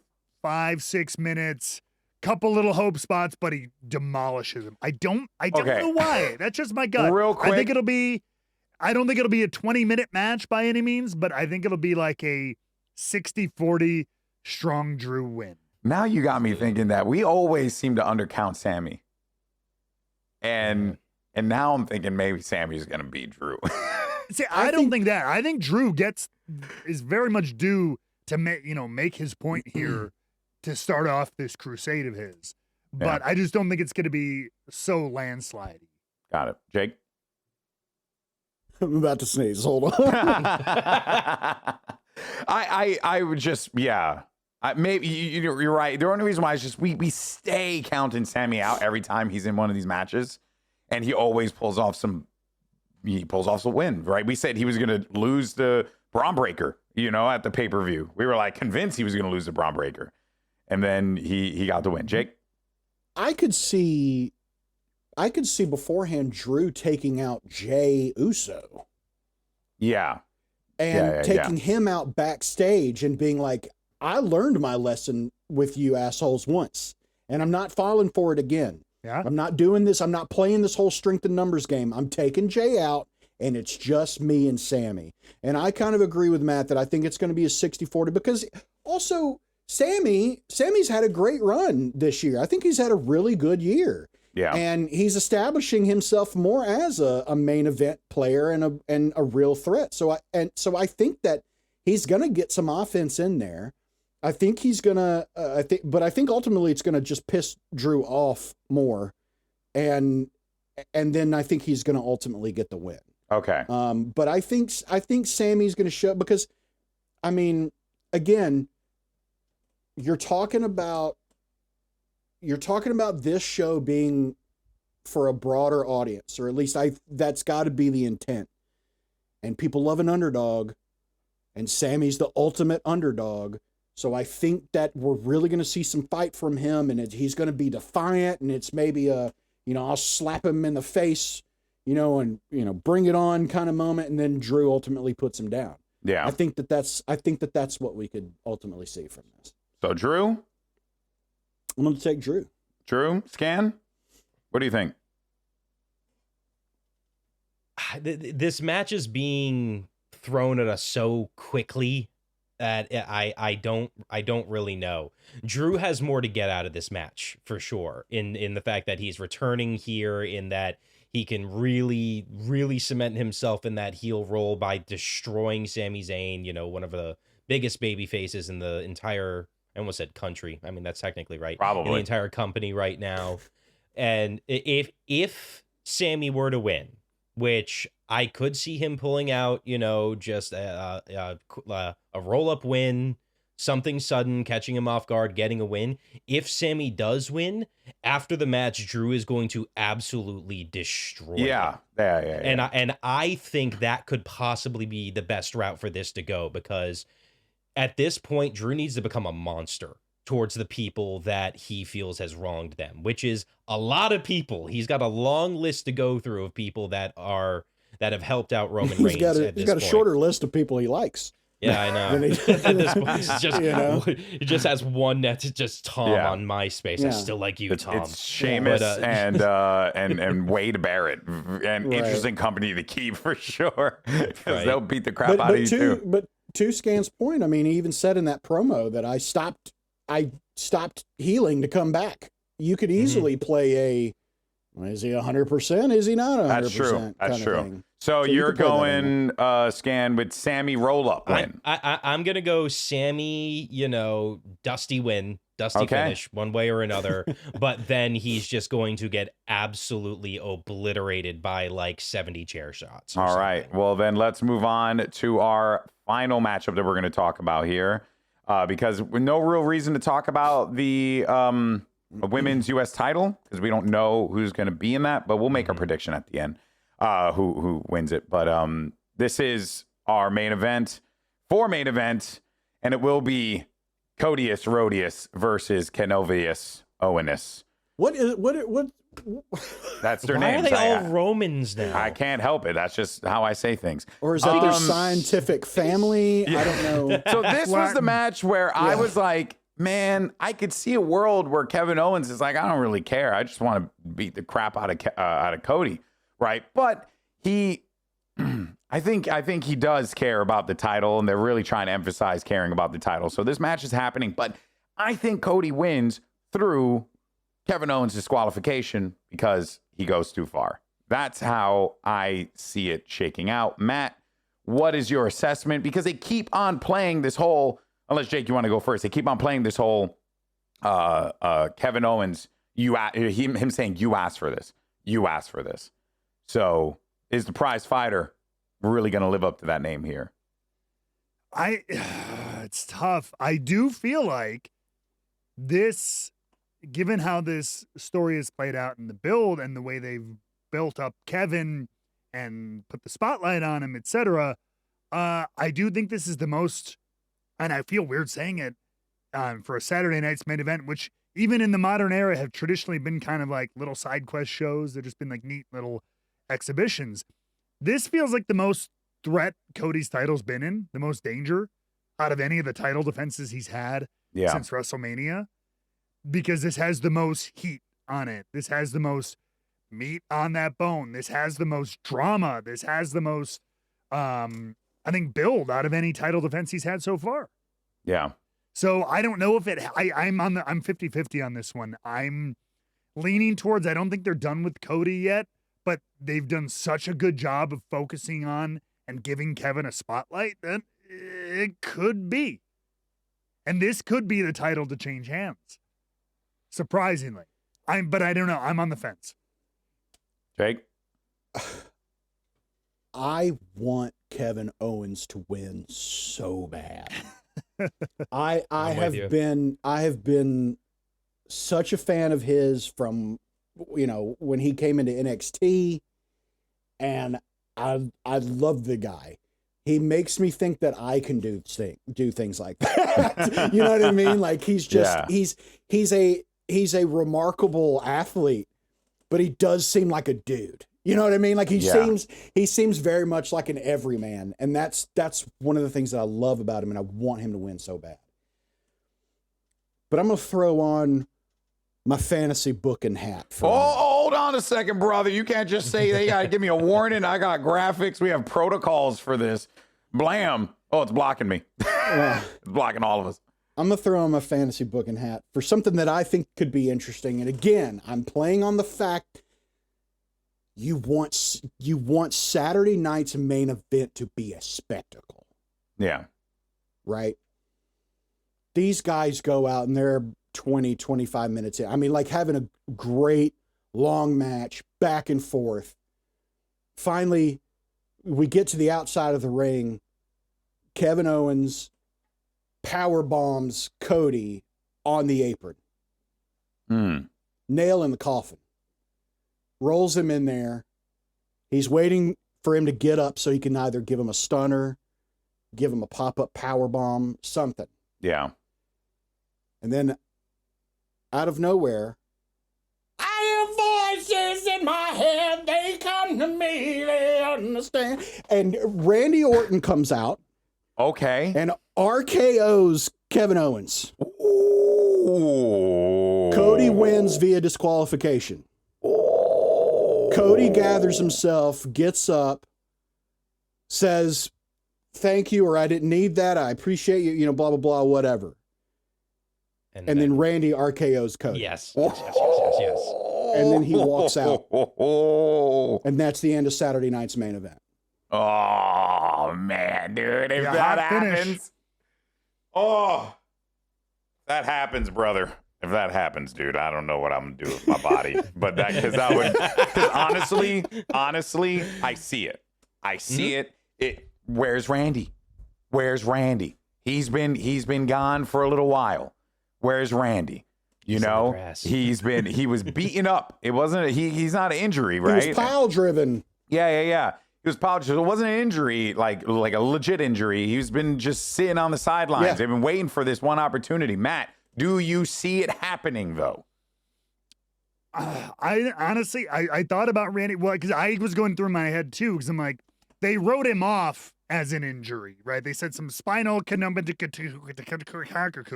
5-6 minutes. Couple little hope spots, but he demolishes him. I don't know why. That's just my gut. Real quick. I don't think it'll be a 20-minute match by any means, but I think it'll be like a 60-40 strong Drew win. Now you got me thinking that we always seem to undercount Sami. And now I'm thinking maybe Sammy's going to beat Drew. See, I don't think that. I think Drew is very much due to make his point here to start off this crusade of his. But I just don't think it's going to be so landslidey. Got it. Jake? I'm about to sneeze. Hold on. I would just, maybe you're right. The only reason why is just we stay counting Sami out every time he's in one of these matches, and he always pulls off some win, right? We said he was going to lose the Braun Breaker, at the pay-per-view. We were like convinced he was going to lose the Braun Breaker. And then he got the win. Jake? I could see beforehand Drew taking out Jey Uso. Yeah. And taking him out backstage and being like, I learned my lesson with you assholes once, and I'm not falling for it again. Yeah. I'm not doing this. I'm not playing this whole strength and numbers game. I'm taking Jey out, and it's just me and Sami. And I kind of agree with Matt that I think it's going to be a 60-40 because also Sammy's had a great run this year. I think he's had a really good year. Yeah. And he's establishing himself more as a main event player and a real threat. So I think that he's going to get some offense in there. I think he's going to but I think ultimately it's going to just piss Drew off more. And then I think he's going to ultimately get the win. Okay. But I think Sammy's going to show, because I mean, again, you're talking about you're talking about this show being for a broader audience, or at least that's got to be the intent. And people love an underdog, and Sammy's the ultimate underdog. So I think that we're really going to see some fight from him, and he's going to be defiant, and it's maybe I'll slap him in the face, and bring it on kind of moment, and then Drew ultimately puts him down. Yeah, I think that's what we could ultimately see from this. So Drew, I'm going to take Drew. Drew, Scan, what do you think? This match is being thrown at us so quickly that I don't really know. Drew has more to get out of this match for sure. In the fact that he's returning here, in that he can really, really cement himself in that heel role by destroying Sami Zayn, one of the biggest baby faces in the entire, I almost said country. I mean, that's technically right. Probably. In the entire company right now. And if Sami were to win, which I could see him pulling out, just a roll-up win, something sudden, catching him off guard, getting a win. If Sami does win, after the match, Drew is going to absolutely destroy him. Yeah. And I think that could possibly be the best route for this to go, because at this point, Drew needs to become a monster towards the people that he feels has wronged them, which is a lot of people. He's got a long list to go through of people that have helped out Roman Reigns. He's got a shorter list of people he likes. Yeah, I know. At this point, it's just, it just has one that's just Tom on MySpace. Yeah. I still like you, Tom. It's Sheamus and Wade Barrett, and interesting company to keep for sure, because they'll beat the crap out of you too. But to Scan's point, I mean, he even said in that promo that I stopped healing to come back. You could easily play is he 100%? Is he not 100%? That's true. That's true. So you're going Scan with Sami roll-up win. I'm going to go Sami, dusty win, dusty finish, one way or another. But then he's just going to get absolutely obliterated by like 70 chair shots. All right. Well, then let's move on to our final matchup that we're going to talk about here. Because with no real reason to talk about the women's U.S. title, because we don't know who's going to be in that, but we'll make a prediction at the end who wins it. But this is our main event, and it will be Cody Rhodes versus Kenovius Owens. What? That's their Why names. are they all Romans now? I can't help it. That's just how I say things. Or is that their scientific family? I don't know. So this was the match where I was like, man, I could see a world where Kevin Owens is like, I don't really care. I just want to beat the crap out of Cody, right? But he, I think he does care about the title, and they're really trying to emphasize caring about the title. So this match is happening, but I think Cody wins through Kevin Owens' disqualification because he goes too far. That's how I see it shaking out. Matt, what is your assessment? Because they keep on playing this whole, unless Jake, you want to go first, they keep on playing this whole Kevin Owens, him saying, you asked for this. You asked for this. So is the prize fighter really going to live up to that name here? It's tough. I do feel like this, given how this story is played out in the build and the way they've built up Kevin and put the spotlight on him, etc., I do think this is the most, and I feel weird saying it, for a Saturday night's main event, which even in the modern era have traditionally been kind of like little side quest shows. They've just been like neat little exhibitions. This feels like the most threat Cody's title's been in, the most danger out of any of the title defenses he's had since WrestleMania, because this has the most heat on it. This has the most meat on that bone. This has the most drama. This has the most, I think, build out of any title defense he's had so far. Yeah. So I don't know if I'm 50-50 on this one. I'm leaning towards, I don't think they're done with Cody yet, but they've done such a good job of focusing on and giving Kevin a spotlight that it could be. And this could be the title to change hands. Surprisingly. But I don't know. I'm on the fence. Jake? I want Kevin Owens to win so bad. I have been such a fan of his from, when he came into NXT, and I love the guy. He makes me think that I can do things like that. You know what I mean? Like he's just he's a remarkable athlete, but he does seem like a dude. You know what I mean? Like he seems very much like an everyman, and that's one of the things that I love about him, and I want him to win so bad. But I'm gonna throw on my fantasy booking hat. Hold on a second, brother. You can't just say they gotta give me a warning. I got graphics. We have protocols for this. Blam. Oh, it's blocking me. It's blocking all of us. I'm gonna throw on my fantasy booking hat for something that I think could be interesting. And again, I'm playing on the fact you want Saturday night's main event to be a spectacle. Yeah. Right? These guys go out and they're 20, 25 minutes in. I mean, like having a great long match, back and forth. Finally, we get to the outside of the ring. Kevin Owens power bombs Cody on the apron. Nail in the coffin. Rolls him in there. He's waiting for him to get up so he can either give him a stunner, give him a pop-up power bomb, something. Yeah. And then out of nowhere, I hear voices in my head. They come to me. They understand. And Randy Orton comes out. Okay. And RKO's Kevin Owens. Ooh. Cody wins via disqualification. Cody gathers himself, gets up, says, "Thank you," or "I didn't need that. I appreciate you," blah, blah, blah, whatever. And then Randy RKO's Cody. Yes. And then he walks out. And that's the end of Saturday night's main event. Oh, man, dude. If that happens. Oh, that happens, brother. If that happens, dude, I don't know what I'm going to do with my body. But because honestly, I see it. I see it. Where's Randy? Where's Randy? He's been gone for a little while. Where's Randy? He was beaten up. It wasn't, he's not an injury, right? He was pile driven. Yeah. He was pile driven. It wasn't an injury, like a legit injury. He's been just sitting on the sidelines. Yeah. They've been waiting for this one opportunity. Matt, do you see it happening though? I honestly thought about Randy, because I was going through my head too, because I'm like, they wrote him off as an injury, right? They said some spinal conundrum.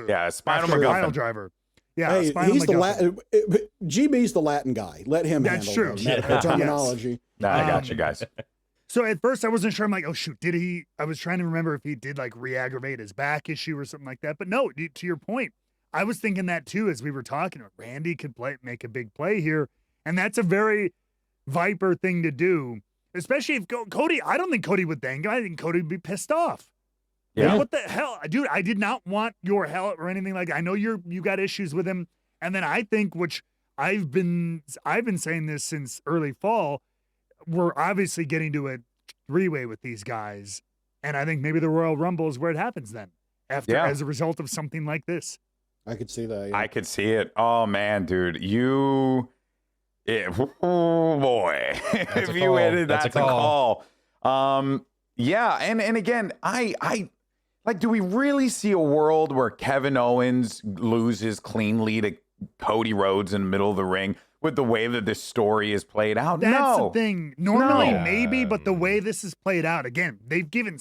Yeah, spinal pile driver. Yeah, hey, spinal he's MacGuffin. GB's the Latin guy. Let him That's handle true. the medical terminology. Nah, I got you guys. So at first I wasn't sure. I'm like, oh shoot, did he? I was trying to remember if he did like re-aggravate his back issue or something like that. But no, to your point, I was thinking that too as we were talking. Randy could make a big play here, and that's a very Viper thing to do. Especially if Cody, I don't think Cody would thank him. I think Cody would be pissed off. Yeah. Like, what the hell? Dude, I did not want your help or anything like that. I know you got issues with him. And then I think, which I've been saying this since early fall, we're obviously getting to a three-way with these guys. And I think maybe the Royal Rumble is where it happens then. As a result of something like this. I could see that. Yeah. I could see it. Oh man, dude. Oh boy. If you waited, that's a call. Yeah, and again, I like, do we really see a world where Kevin Owens loses cleanly to Cody Rhodes in the middle of the ring with the way that this story is played out? That's the thing. Normally, maybe, but the way this is played out, again, they've given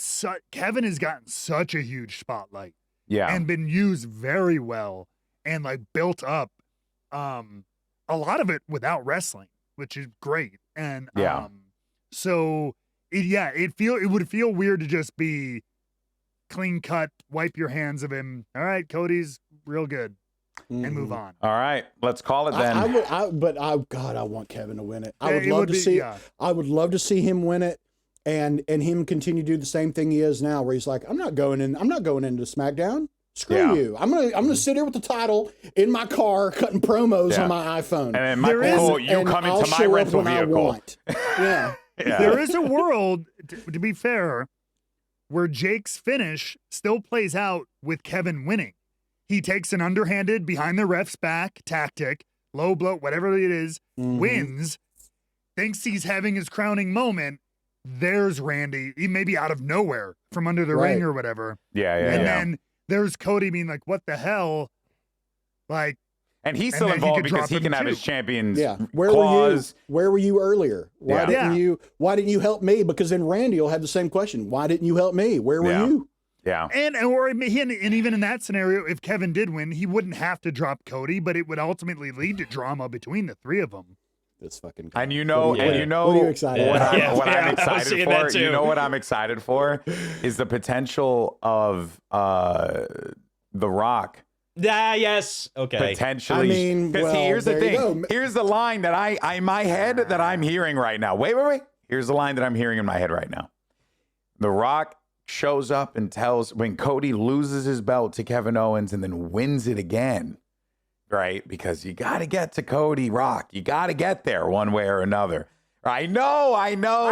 Kevin has gotten such a huge spotlight. Yeah. And been used very well and like built up. A lot of it without wrestling, which is great. And so it would feel weird to just be clean cut, wipe your hands of him. All right, Cody's real good, and move on. All right, let's call it then. I want Kevin to win it. I would love to see him win it, and him continue to do the same thing he is now, where he's like, I'm not going into SmackDown. Screw you. I'm gonna sit here with the title in my car, cutting promos on my iPhone. And then you come into my rental vehicle. Yeah. There is a world, to be fair, where Jake's finish still plays out with Kevin winning. he takes an underhanded behind the ref's back tactic, low blow, whatever it is, wins, thinks he's having his crowning moment. There's Randy, he may be out of nowhere from under the ring or whatever. And then there's Cody being like, what the hell? Like, and he's still involved because he can have his champions clause. Where were you earlier? Why didn't you help me? Because then Randy will have the same question. Why didn't you help me? Where were you? Yeah. And even in that scenario, if Kevin did win, he wouldn't have to drop Cody, but it would ultimately lead to drama between the three of them. That's fucking cool. And you know what are you excited what I'm excited for? You know what I'm excited for is the potential of The Rock. Yes. Okay. Potentially. I mean, here's the thing. Here's the line that I in my head that I'm hearing right now. Wait. Here's the line that I'm hearing in my head right now. The Rock shows up and tells when Cody loses his belt to Kevin Owens and then wins it again, right? Because you got to get to Cody Rock. You got to get there one way or another. I know,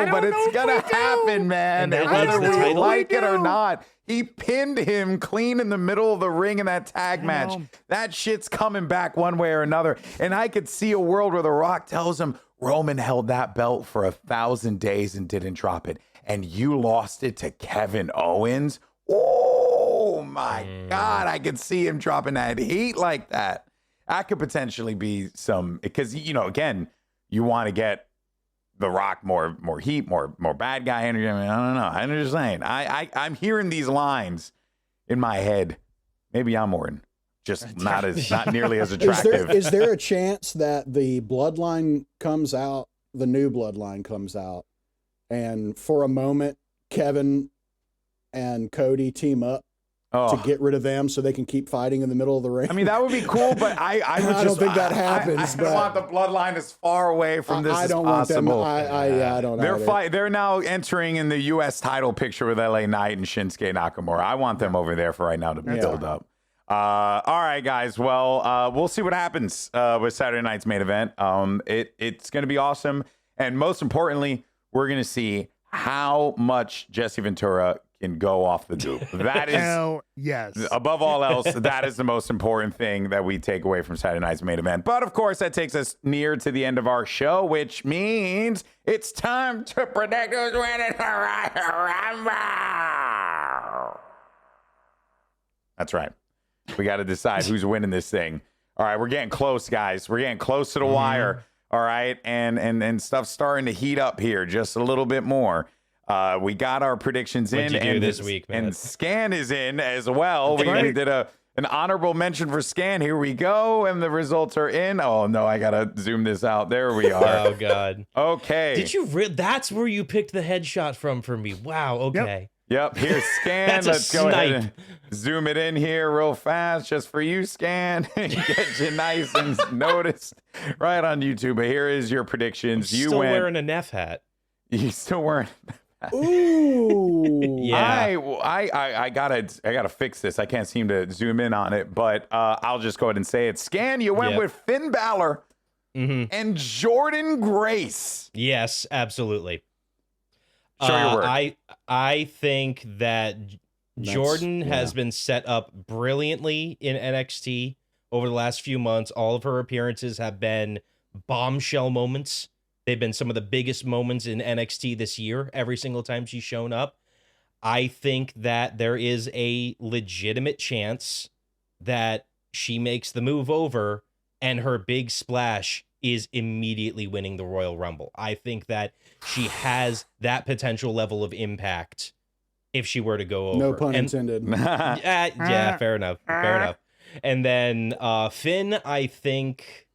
but it's going to happen, man. Whether we like it or not. He pinned him clean in the middle of the ring in that tag match. That shit's coming back one way or another. And I could see a world where The Rock tells him, Roman held that belt for 1,000 days and didn't drop it. And you lost it to Kevin Owens. Oh, my God. I could see him dropping that heat like that. That could potentially be some, because, again, you want to get The Rock more heat, more bad guy energy. I mean, I don't know. I'm just saying. I'm hearing these lines in my head. Maybe I'm more just not nearly as attractive. Is there a chance that the bloodline comes out, the new bloodline comes out, and for a moment Kevin and Cody team up to get rid of them so they can keep fighting in the middle of the ring? I mean, that would be cool, but I don't think that happens. I want the bloodline as far away from this as possible. I don't know. They're now entering in the U.S. title picture with LA Knight and Shinsuke Nakamura. I want them over there for right now to build up. All right, guys. Well, we'll see what happens with Saturday night's main event. It's going to be awesome. And most importantly, we're going to see how much Jesse Ventura can go off the goop. That is, hell yes. Above all else, that is the most important thing that we take away from Saturday night's main event. But of course, that takes us near to the end of our show, which means it's time to predict who's winning the Royal Rumble. That's right. We got to decide who's winning this thing. All right, we're getting close, guys. We're getting close to the wire. All right, and stuff's starting to heat up here just a little bit more. We got our predictions in, and this week, man? And Scan is in as well. We did an honorable mention for Scan. Here we go, and the results are in. Oh no, I gotta zoom this out. There we are. Oh God. Okay. Did you? That's where you picked the headshot from for me. Wow. Okay. Yep. Here's Scan. Let's go ahead and zoom it in here real fast, just for you, Scan. Get you nice and noticed right on YouTube. But here is your predictions. I'm still wearing a Neff hat. You still wearing? Ooh. Yeah. I gotta fix this. I can't seem to zoom in on it, but I'll just go ahead and say it. Scan, you went with Finn Balor and Jordan Grace. Yes, absolutely. Show your work. I think that Jordan has been set up brilliantly in NXT over the last few months. All of her appearances have been bombshell moments. They've been some of the biggest moments in NXT this year, every single time she's shown up. I think that there is a legitimate chance that she makes the move over and her big splash is immediately winning the Royal Rumble. I think that she has that potential level of impact if she were to go over. No pun intended. Yeah, fair enough. Fair enough. And then Finn, I think...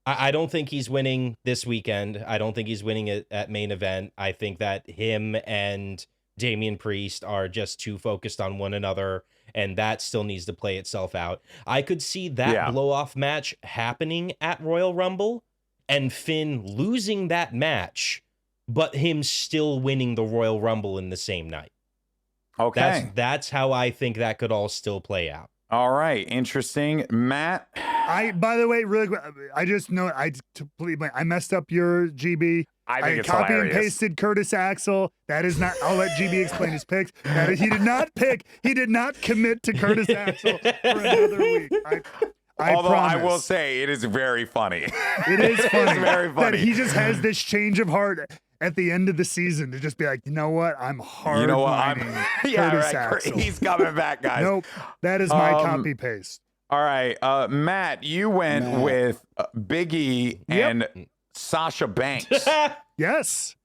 I don't think he's winning this weekend. I don't think he's winning it at main event. I think that him and Damian Priest are just too focused on one another, and that still needs to play itself out. I could see that blow-off match happening at Royal Rumble and Finn losing that match, but him still winning the Royal Rumble in the same night. Okay. That's how I think that could all still play out. All right. Interesting. Matt? By the way, really quick, I just know I messed up your GB. I think it's copy hilarious. and pasted Curtis Axel. That is not. I'll let GB explain his picks. He did not pick. He did not commit to Curtis Axel for another week. Although promise. I will say it is very funny. It is funny. It's very funny. That he just has this change of heart at the end of the season to just be like, you know what? I'm hard. You know what? Yeah, Curtis right. Axel. He's coming back, guys. Nope. That is my copy paste. All right, Matt, you went with Big E and Sasha Banks. Yes,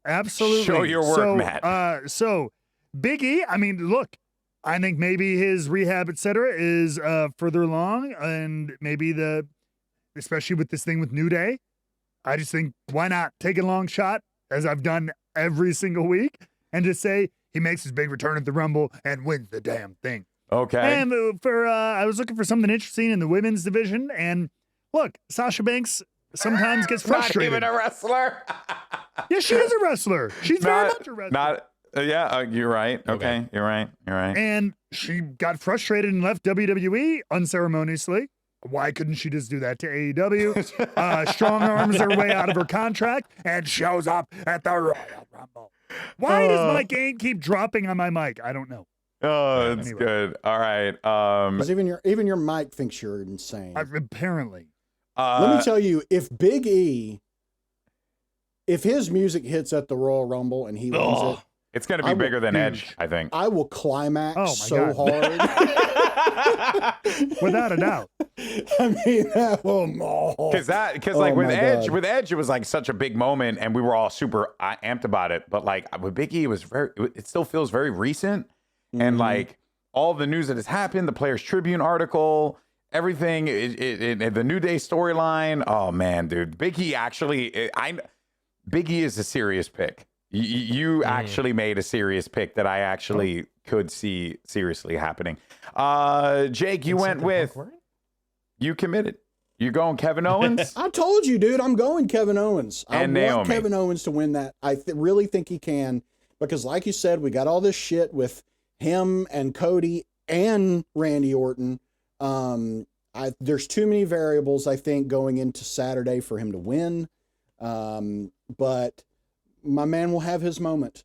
absolutely. Show your work, Matt. So Big E, I mean, look, I think maybe his rehab, etc., is further along, and maybe especially with this thing with New Day, I just think why not take a long shot, as I've done every single week, and just say he makes his big return at the Rumble and wins the damn thing. Okay. And I was looking for something interesting in the women's division, and look, Sasha Banks sometimes gets frustrated. Not even a wrestler. Yeah, she is a wrestler. She's very much a wrestler. You're right. Okay, you're right. And she got frustrated and left WWE unceremoniously. Why couldn't she just do that to AEW? Strong arms her way out of her contract and shows up at the Royal Rumble. Why does my game keep dropping on my mic? I don't know. Oh, it's Anyway. good. All right. 'Cause even your mic thinks you're insane. Apparently. Let me tell you, if Big E, if his music hits at the Royal Rumble and he wins it, it's going to be bigger than huge. Edge, I think. I will climax Oh my so God. hard. Without a doubt. I mean, Because Oh like with my Edge, God. it was like such a big moment, and we were all super amped about it. But like with Big E, it still feels very recent, and like all the news that has happened, the Players Tribune article, everything, the New Day storyline. Oh man, dude, Big E actually, Big E is a serious pick. You actually made a serious pick that I actually could see seriously happening. Jake, you went with. You committed. You going Kevin Owens? I told you, dude, I'm going Kevin Owens. I And want Naomi. Kevin Owens to win that. I really think he can, because like you said, we got all this shit with him and Cody and Randy Orton. There's too many variables, I think, going into Saturday for him to win. But my man will have his moment.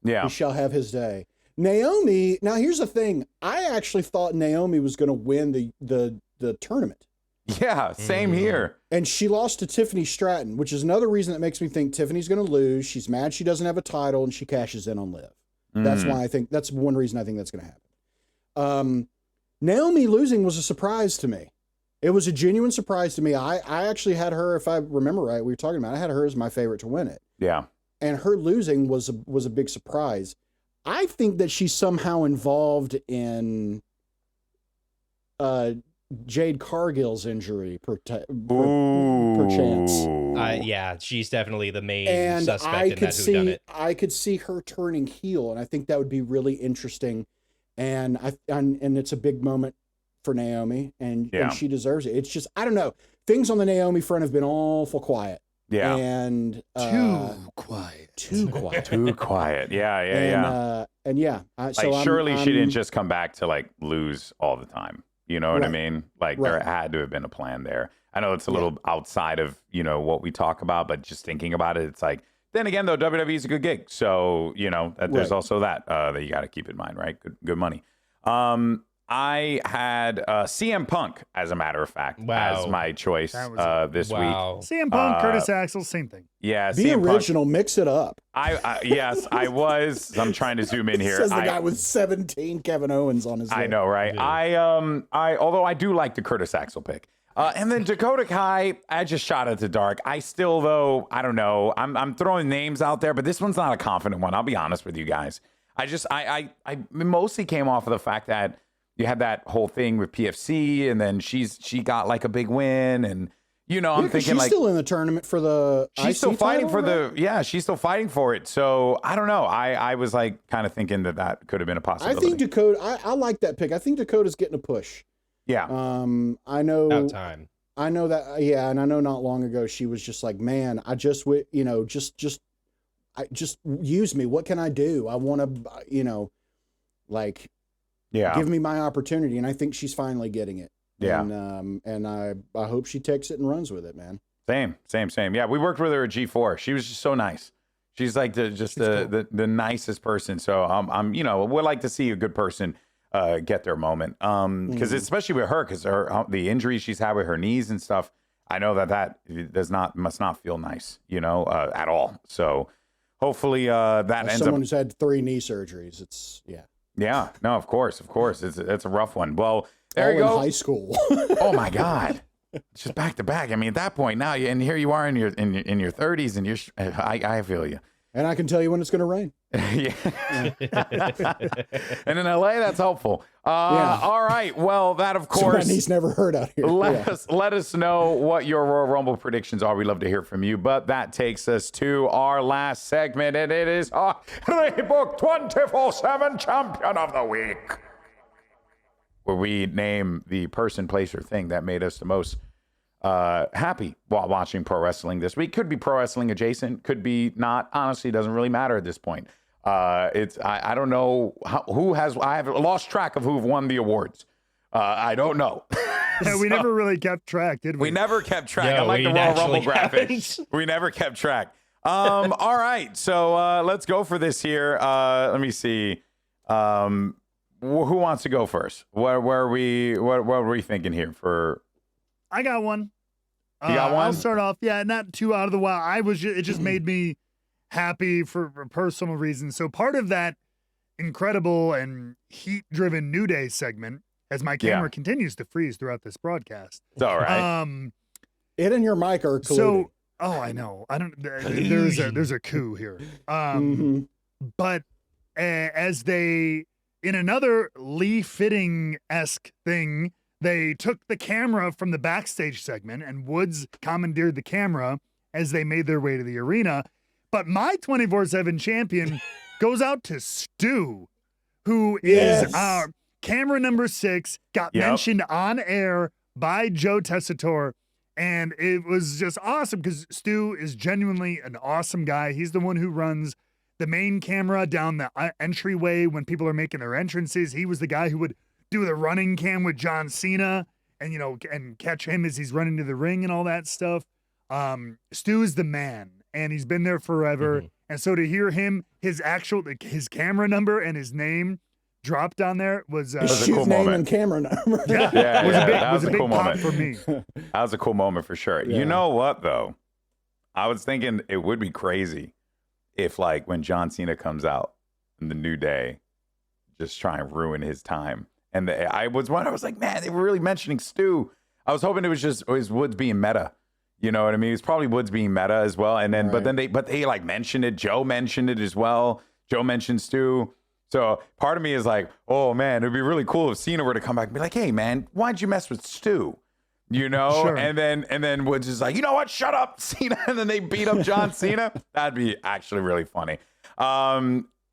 Yeah. He shall have his day. Naomi, now here's the thing. I actually thought Naomi was going to win the tournament. Yeah, same here. And she lost to Tiffany Stratton, which is another reason that makes me think Tiffany's going to lose. She's mad she doesn't have a title, and she cashes in on Liv. That's why that's one reason I think that's going to happen. Naomi losing was a surprise to me. It was a genuine surprise to me. I actually had her, if I remember right, we were talking about, I had her as my favorite to win it. Yeah. And her losing was a big surprise. I think that she's somehow involved in Jade Cargill's injury, perchance. Yeah, she's definitely the main And suspect I in could that whodunit. I could see her turning heel, and I think that would be really interesting. And and it's a big moment for Naomi, and she deserves it. It's just, I don't know. Things on the Naomi front have been awful quiet. Yeah. And Too quiet. Too quiet. Too quiet. Yeah. So surely I'm she didn't just come back to like lose all the time. You know what I mean? Like there had to have been a plan there. I know it's a little outside of, what we talk about, but just thinking about it, it's like, then again, though, WWE is a good gig. So, there's also that you got to keep in mind, right? Good money. I had CM Punk, as a matter of fact, as my choice this week. CM Punk, Curtis Axel, same thing. Yeah, be CM original, mix it up. Yes, I was. I'm trying to zoom in here. Says the guy with 17 Kevin Owens on his. I know, right? Yeah. Although I do like the Curtis Axel pick. And then Dakota Kai, I just shot at the dark. I still, though, I don't know. I'm throwing names out there, but this one's not a confident one. I'll be honest with you guys. I mostly came off of the fact that you had that whole thing with PFC, and then she got like a big win, and I'm thinking she's like still in the tournament for the. She's IC still fighting title, for she's still fighting for it. So I don't know. I was like kind of thinking that could have been a possibility. I think Dakota. I like that pick. I think Dakota's getting a push. Yeah. I know. About time. I know that. Yeah, and I know not long ago she was just like, man, I just just use me. What can I do? I want to, give me my opportunity, and I think she's finally getting it. Yeah. And I hope she takes it and runs with it, man. Same. Yeah, we worked with her at G4. She was just so nice. She's like the nicest person. So I'm would like to see a good person get their moment. Because especially with her, because the injuries she's had with her knees and stuff, I know that must not feel nice, at all. So hopefully that As ends someone up. who's had 3 knee surgeries, it's Yeah. No, of course. It's a rough one. Well, there all you go. in high school. Oh my God. It's just back to back. I mean, at that point now, and here you are in your 30s, and I feel you. And I can tell you when it's going to rain. Yeah. And in LA, that's helpful. All right. Well, that of So my course. knee's never hurt out here. Let us know what your Royal Rumble predictions are. We'd love to hear from you. But that takes us to our last segment, and it is our Rebooked 24/7 Champion of the Week, where we name the person, place, or thing that made us the most happy while watching pro wrestling this week. Could be pro wrestling adjacent, could be not. Honestly, doesn't really matter at this point. I don't know I have lost track of who've won the awards. I don't know. Yeah, we never really kept track, did we? We never kept track. No, Unlike we the Royal Rumble naturally graphics, we never kept track. All right, so let's go for this here. Let me see. Who wants to go first? What are we thinking here for? I got one. You got one? I'll start off. Yeah, not too out of the wild. It just made me happy for personal reasons. So part of that incredible and heat-driven New Day segment, as my camera continues to freeze throughout this broadcast. It's all right. It and your mic are colluding. So, I know. I don't. There's a coup here. But as they, in another Lee Fitting-esque thing, they took the camera from the backstage segment, and Woods commandeered the camera as they made their way to the arena. But my 24/7 champion goes out to Stu, who is our camera number 6, got mentioned on air by Joe Tessitore. And it was just awesome because Stu is genuinely an awesome guy. He's the one who runs the main camera down the entryway when people are making their entrances. He was the guy who would do the running cam with John Cena and, and catch him as he's running to the ring and all that stuff. Stu is the man, and he's been there forever. And so to hear him, his camera number and his name dropped on there was a shoot cool name moment. and camera number. That was a big cool pop moment for me. That was a cool moment for sure. Yeah. You know what though? I was thinking it would be crazy if, like, when John Cena comes out in the New Day, just try and ruin his time. And I was like, man, they were really mentioning Stu. I was hoping it was Woods being meta. You know what I mean? It's probably Woods being meta as well. And then, but they like mentioned it. Joe mentioned it as well. Joe mentioned Stu. So part of me is like, oh man, it'd be really cool if Cena were to come back and be like, hey man, why'd you mess with Stu? Sure. And then Woods is like, you know what? Shut up, Cena. And then they beat up John Cena. That'd be actually really funny.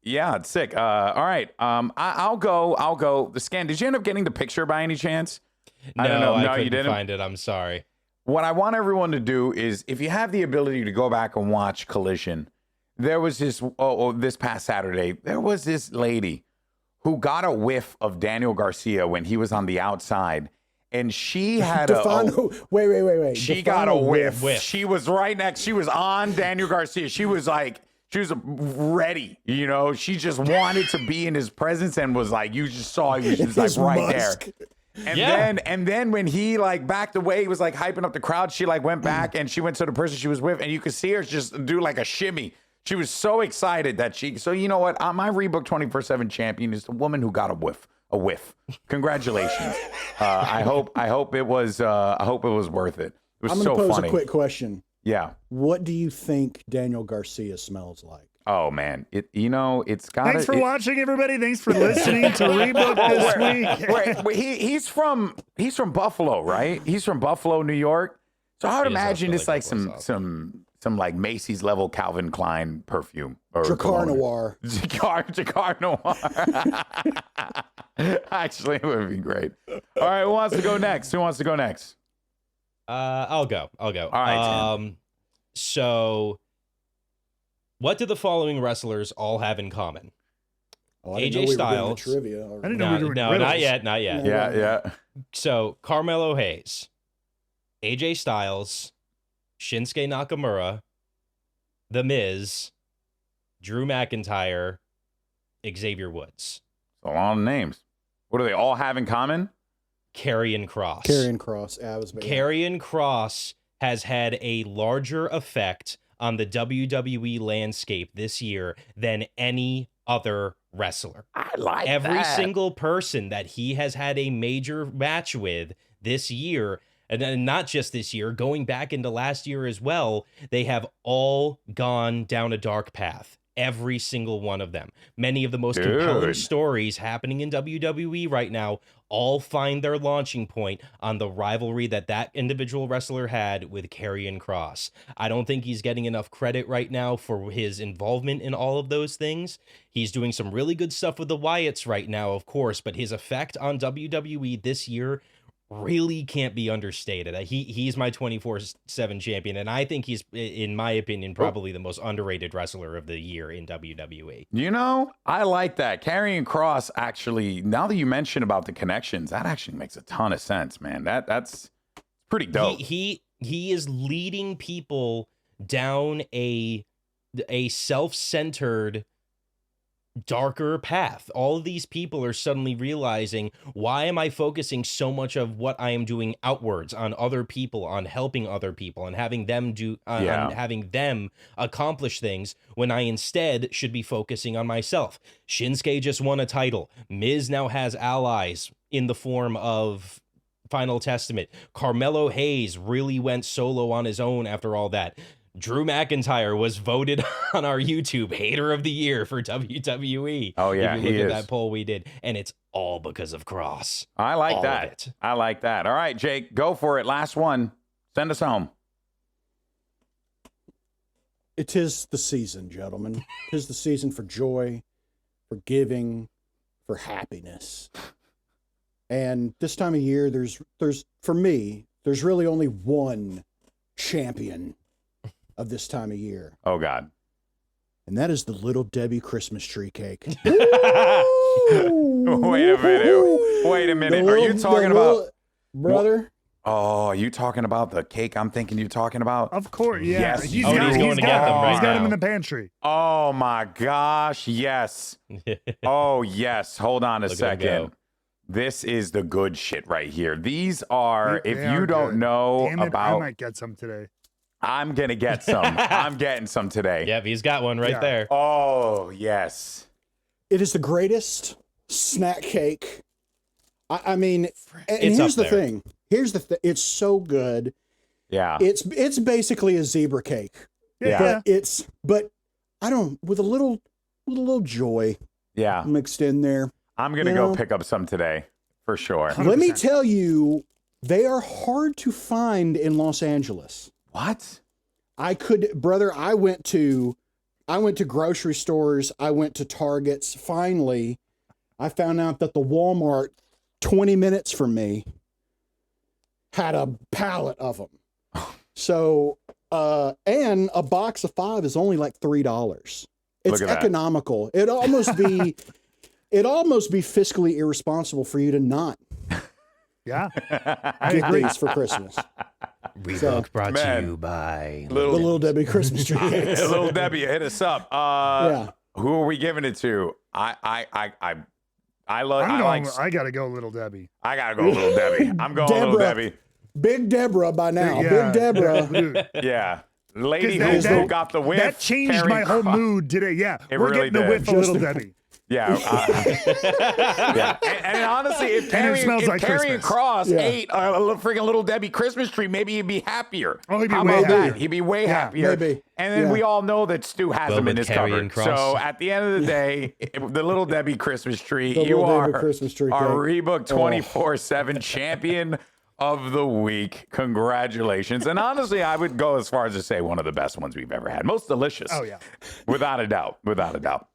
Yeah, it's sick. All right. I'll go. The scan. Did you end up getting the picture by any chance? No, I don't know. No, couldn't you didn't find it. I'm sorry. What I want everyone to do is, if you have the ability to go back and watch Collision, there was this past Saturday, there was this lady who got a whiff of Daniel Garcia when he was on the outside. And she had Wait. She got a whiff. She was right next. She was on Daniel Garcia. She was ready. She just wanted to be in his presence and was like, you just saw he was just like right musk. there. And then when he like backed away, he was like hyping up the crowd. She like went back and she went to the person she was with, and you could see her just do like a shimmy. She was so excited that so you know what? My Rebooked 24/7 champion is the woman who got a whiff. Congratulations. I hope it was worth it. It was I'm so gonna pose funny. a quick question. Yeah. What do you think Daniel Garcia smells like? Oh man, it's got. Thanks for watching, everybody. Thanks for listening to Rebooked this week. He's from Buffalo, right? He's from Buffalo, New York. So I would imagine it's like some like Macy's level Calvin Klein perfume or Dracar Noir. Dracar Noir. Actually, it would be great. All right, who wants to go next? I'll go. All right. Tim. So what do the following wrestlers all have in common? Oh, I didn't AJ know we were doing the Styles. trivia. I didn't know we were doing No, riddles. not yet. Yeah. So Carmelo Hayes, AJ Styles, Shinsuke Nakamura, The Miz, Drew McIntyre, Xavier Woods. A lot of names. What do they all have in common? Karrion Kross. Karrion Kross. Yeah, Karrion Kross has had a larger effect on the WWE landscape this year than any other wrestler. I like Every that. single person that he has had a major match with this year, and not just this year, going back into last year as well, they have all gone down a dark path. Every single one of them. Many of the most compelling stories happening in WWE right now all find their launching point on the rivalry that individual wrestler had with Karrion Kross. I don't think he's getting enough credit right now for his involvement in all of those things. He's doing some really good stuff with the Wyatts right now, of course, but his effect on WWE this year really can't be understated. He's my 24/7 champion, and I think he's, in my opinion, probably the most underrated wrestler of the year in WWE. You know, I like that. Karrion Kross, actually, now that you mention about the connections, that actually makes a ton of sense, man. That's pretty dope. He is leading people down a self-centered, darker path. All of these people are suddenly realizing, why am I focusing so much of what I am doing outwards on other people, on helping other people, and having them on having them accomplish things, when I instead should be focusing on myself? Shinsuke just won a title. Miz now has allies in the form of Final Testament. Carmelo Hayes really went solo on his own after all that. Drew McIntyre was voted on our YouTube Hater of the Year for WWE. Oh, yeah, if you look he at is. that poll we did, and it's all because of Kross. I like All that. of it. I like that. All right, Jake, go for it. Last one. Send us home. It is the season, gentlemen. It is the season for joy, for giving, for happiness. And this time of year, there's for me, there's really only one champion of this time of year. Oh, God. And that is the Little Debbie Christmas tree cake. Wait a minute. Are you talking about... Brother? Oh, are you talking about the cake I'm thinking you're talking about? Of course, yeah. Yes. He's Oh, got, he's going to get them right He's got now. him in the pantry. Oh, my gosh. Yes. Oh, yes. Hold on a Look at him second. go. This is the good shit right here. These are, They if are you don't good. know Damn it, I about... might get some today. I'm going to get some. I'm getting some today. Yep, he's got one right Yeah. there. Oh, yes. It is the greatest snack cake. I mean, and It's here's up the there. thing. Here's the thing. It's so good. Yeah. It's basically a zebra cake. Yeah. But I don't, with a little joy Yeah. mixed in there. I'm going to You go know? pick up some today for sure. 100%. Let me tell you, they are hard to find in Los Angeles. What? I went to grocery stores. I went to Targets. Finally, I found out that the Walmart 20 minutes from me had a pallet of them. So, and a box of 5 is only like $3. It's Look at that. economical. It'd almost be fiscally irresponsible for you to not Yeah. I get agree. these for Christmas. Rebooked brought Man. to you by The Little Debbie Christmas tree cakes. Little Debbie, hit us up. Yeah. Who are we giving it to? I gotta go, Little Debbie. gotta go, Little Debbie. I'm going, Little Deborah. Debbie. Big Deborah by now. Yeah. Big Deborah. Dude, Yeah, lady that- who that- got the whiff. that changed Karrion my whole Kross. mood today. Yeah, It we're really getting the did. whiff of Little Debbie. Yeah, yeah. And honestly, if And it smells Karrion like Christmas. Kross Yeah. ate a freaking Little Debbie Christmas tree, maybe he'd be happier. Oh, he'd be How way about that? happier. He'd be way Yeah, happier. maybe. And then Yeah. we all know that Stu has Well, him in with his Karrion cupboard. Kross. So at the end of the day, the Little Debbie Christmas tree, The you Little Debbie are Christmas tree our cake. Rebook 24/7 champion of the week. Congratulations. And honestly, I would go as far as to say one of the best ones we've ever had. Most delicious. Oh, yeah. Without a doubt. Without a doubt.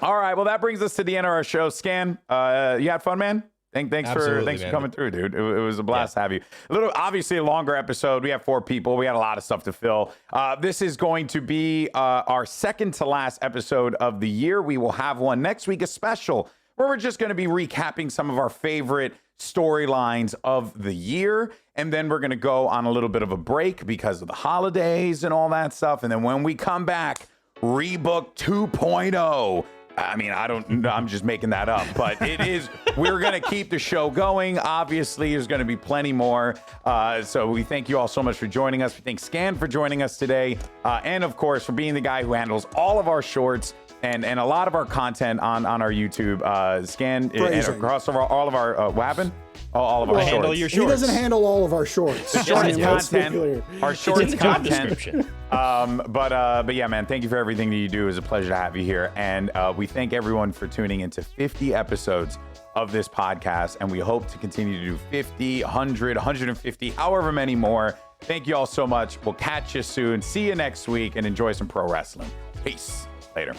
All right. Well, that brings us to the end of our show. Scan, you had fun, man? Thanks for Absolutely, man. coming through, dude. It was a blast to have you. Obviously a longer episode. We have 4 people. We had a lot of stuff to fill. This is going to be our second to last episode of the year. We will have one next week, a special. where we're just going to be recapping some of our favorite storylines of the year. And then we're going to go on a little bit of a break because of the holidays and all that stuff. And then when we come back, Rebooked 2.0. I mean, I'm just making that up, but we're going to keep the show going. Obviously, there's going to be plenty more. So we thank you all so much for joining us. We thank Scan for joining us today. And of course, for being the guy who handles all of our shorts and a lot of our content on our YouTube. Scan and across all of our, what happened? All of our handle shorts. your shorts. He doesn't handle all of our shorts. The shorts Let's be content, clear. our shorts job content. description. But yeah, man, thank you for everything that you do. It was a pleasure to have you here. And we thank everyone for tuning into 50 episodes of this podcast. And we hope to continue to do 50, 100, 150, however many more. Thank you all so much. We'll catch you soon. See you next week and enjoy some pro wrestling. Peace. Later.